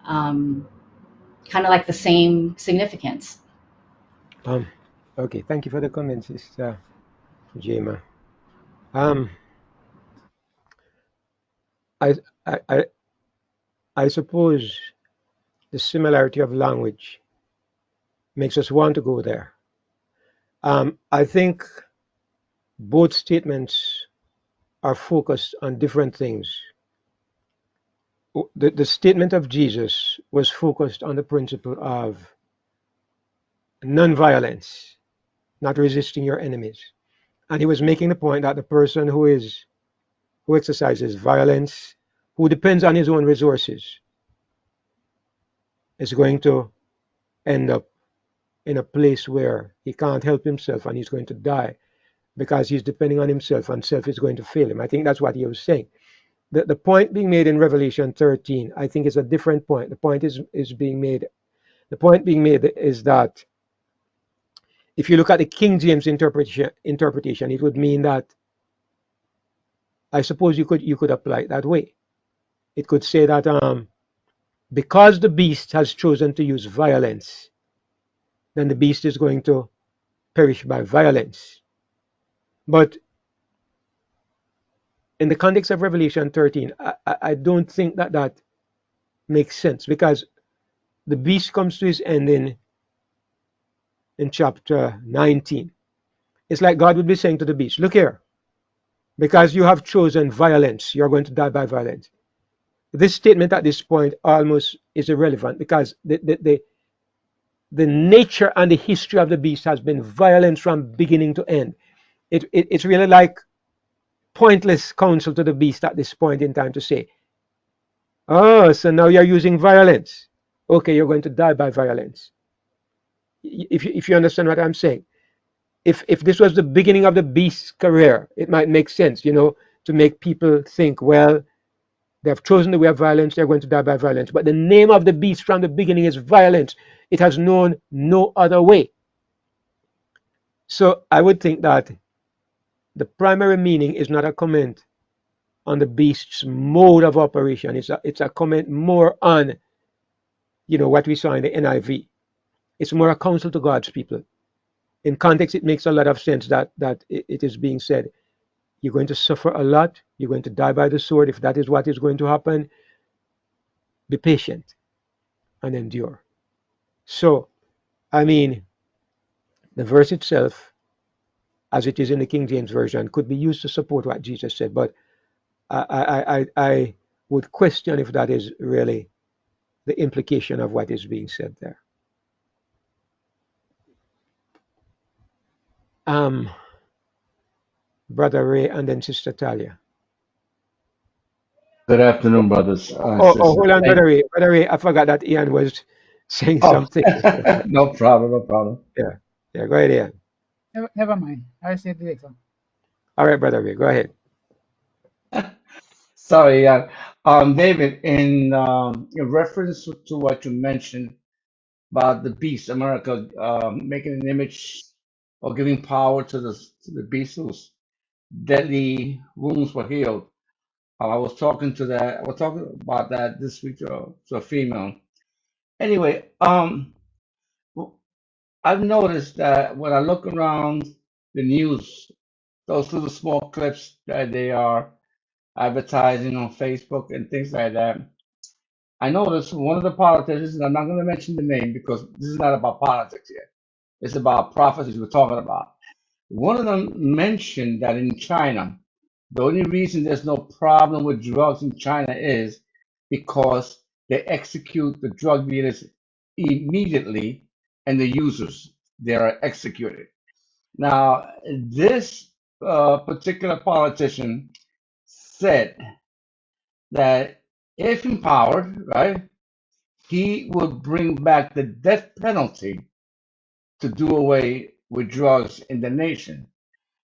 kind of like the same significance? Okay, thank you for the comments, Sister Jema. Um, I, I, I, I suppose the similarity of language makes us want to go there. I think both statements are focused on different things. The statement of Jesus was focused on the principle of nonviolence, not resisting your enemies. And he was making the point that the person who exercises violence, who depends on his own resources, is going to end up in a place where he can't help himself and he's going to die because he's depending on himself and self is going to fail him. I think that's what he was saying. The point being made in Revelation 13, I think, is a different point. The point being made is that if you look at the King James interpretation, it would mean that, I suppose you could apply it that way. It could say that because the beast has chosen to use violence, then the beast is going to perish by violence. But in the context of Revelation 13, I don't think that makes sense, because the beast comes to his end in chapter 19. It's like God would be saying to the beast, look here, because you have chosen violence, you're going to die by violence. This statement at this point almost is irrelevant, because the nature and the history of the beast has been violence from beginning to end. It's really like pointless counsel to the beast at this point in time to say, oh, so now you're using violence. Okay, you're going to die by violence. If you understand what I'm saying. If this was the beginning of the beast's career, it might make sense, to make people think, well, they have chosen the way of violence, they're going to die by violence. But the name of the beast from the beginning is violence. It has known no other way. So I would think that the primary meaning is not a comment on the beast's mode of operation. It's a comment more on, what we saw in the NIV. It's more a counsel to God's people. In context, it makes a lot of sense that it is being said, you're going to suffer a lot, you're going to die by the sword. If that is what is going to happen, be patient and endure. So, I mean, the verse itself, as it is in the King James Version, could be used to support what Jesus said, but I would question if that is really the implication of what is being said there. Um, Brother Ray and then Sister Talia. Good afternoon, brothers and Oh, sisters. hold on, Brother Ray. Brother Ray, I forgot that Ian was saying Oh, something. no problem, no problem. Yeah, yeah, go ahead, Ian. Never mind. I'll say it later. All right, Brother Ray, go ahead. Sorry, David, in reference to what you mentioned about the beast, America making an image or giving power to the beast whose deadly wounds were healed. I was talking about that this week to a female. Anyway, I've noticed that when I look around the news, those little small clips that they are advertising on Facebook and things like that, I noticed one of the politicians, and I'm not going to mention the name because this is not about politics here. It's about prophecies we're talking about. One of them mentioned that in China, the only reason there's no problem with drugs in China is because they execute the drug dealers immediately and the users, they are executed. Now, this particular politician said that if empowered, right, he would bring back the death penalty to do away with drugs in the nation.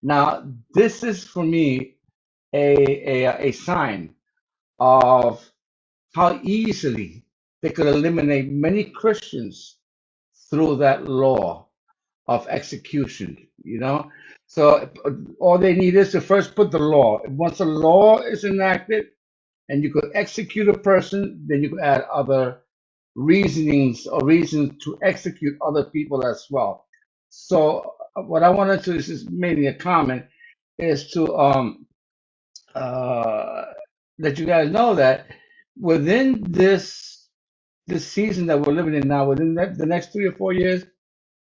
Now, this is for me a sign of how easily they could eliminate many Christians through that law of execution, you know? So all they need is to first put the law. Once the law is enacted and you could execute a person, then you could add other reasonings or reasons to execute other people as well. So what I wanted to, this is mainly a comment, is to uh, let you guys know that within this season that we're living in now, within the next 3 or 4 years,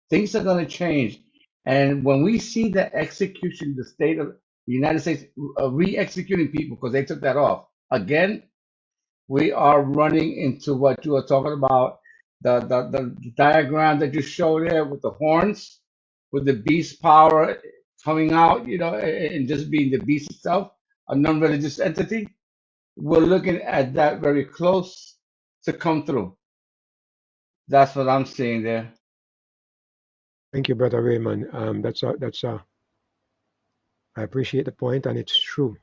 things are going to change. And when we see the execution, the state of the United States re-executing people because they took that off again, we are running into what you are talking about, the diagram that you showed there with the horns, with the beast power coming out, you know, and just being the beast itself, a non-religious entity. We're looking at that very close to come through. That's what I'm seeing there. Thank you, Brother Raymond. I appreciate the point, and it's true.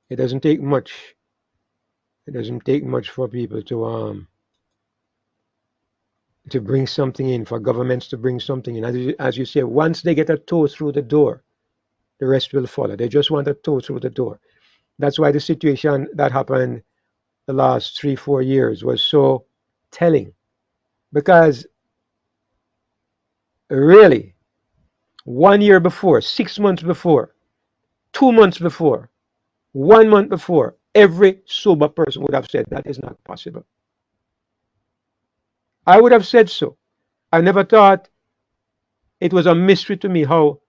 It doesn't take much. It doesn't take much for people to bring something in, for governments to bring something in. As you say, once they get a toe through the door, the rest will follow. They just want a toe through the door. That's why the situation that happened the last 3, 4 years was so telling, because really, 1 year before, 6 months before, 2 months before, 1 month before, every sober person would have said that is not possible. I would have said so. I never thought it was a mystery to me how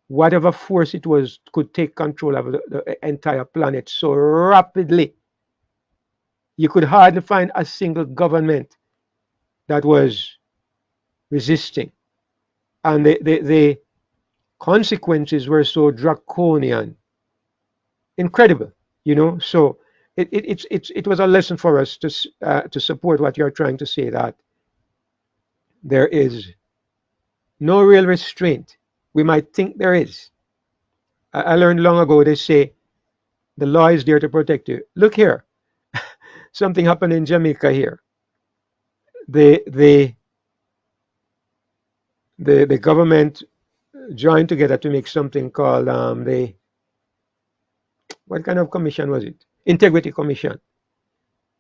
whatever force it was could take control of the entire planet so rapidly. You could hardly find a single government that was resisting. And the consequences were so draconian, incredible, you know. So it was a lesson for us to support what you're trying to say, that there is no real restraint. We might think there is. I learned long ago, they say the law is there to protect you. Look here, something happened in Jamaica here. The the the government joined together to make something called the, what kind of commission was it? Integrity Commission.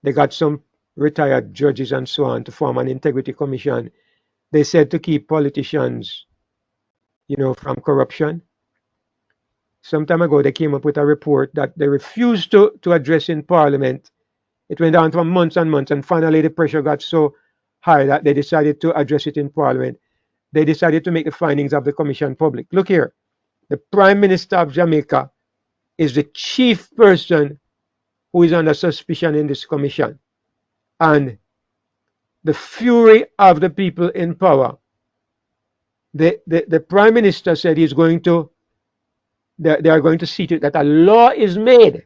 They got some retired judges and so on to form an integrity commission They said to keep politicians, from corruption. Some time ago, they came up with a report that they refused to address in Parliament. It went on for months and months, and finally the pressure got so high that they decided to address it in Parliament. They decided to make the findings of the commission public. Look here, the Prime Minister of Jamaica is the chief person who is under suspicion in this commission. And the fury of the people in power, the Prime Minister said he's going to, they are going to see to it that a law is made,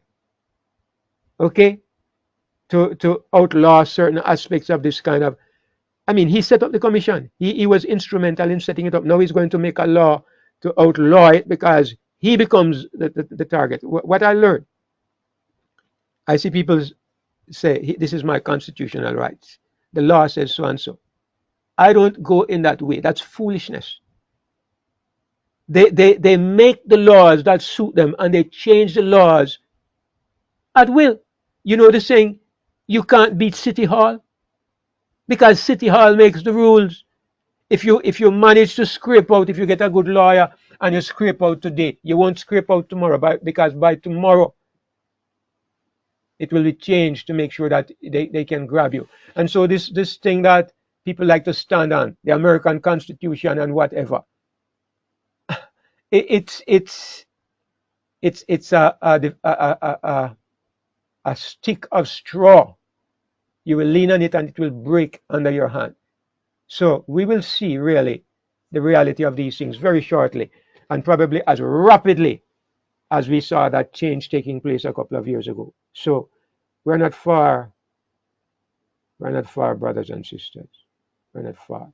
okay, to outlaw certain aspects of this kind of. I mean, he set up the commission. He was instrumental in setting it up. Now he's going to make a law to outlaw it because he becomes the target. What I learned, I see people say, this is my constitutional rights. The law says so and so. I don't go in that way. That's foolishness. They make the laws that suit them, and they change the laws at will. You know the saying, you can't beat City Hall because City Hall makes the rules. If you manage to scrape out, if you get a good lawyer and you scrape out today, you won't scrape out tomorrow, because by tomorrow it will be changed to make sure that they can grab you. And so this thing that people like to stand on, the American Constitution and whatever, it's a stick of straw. You will lean on it and it will break under your hand. So we will see really the reality of these things very shortly, and probably as rapidly as we saw that change taking place a couple of years ago. So we're not far, brothers and sisters. We're not far.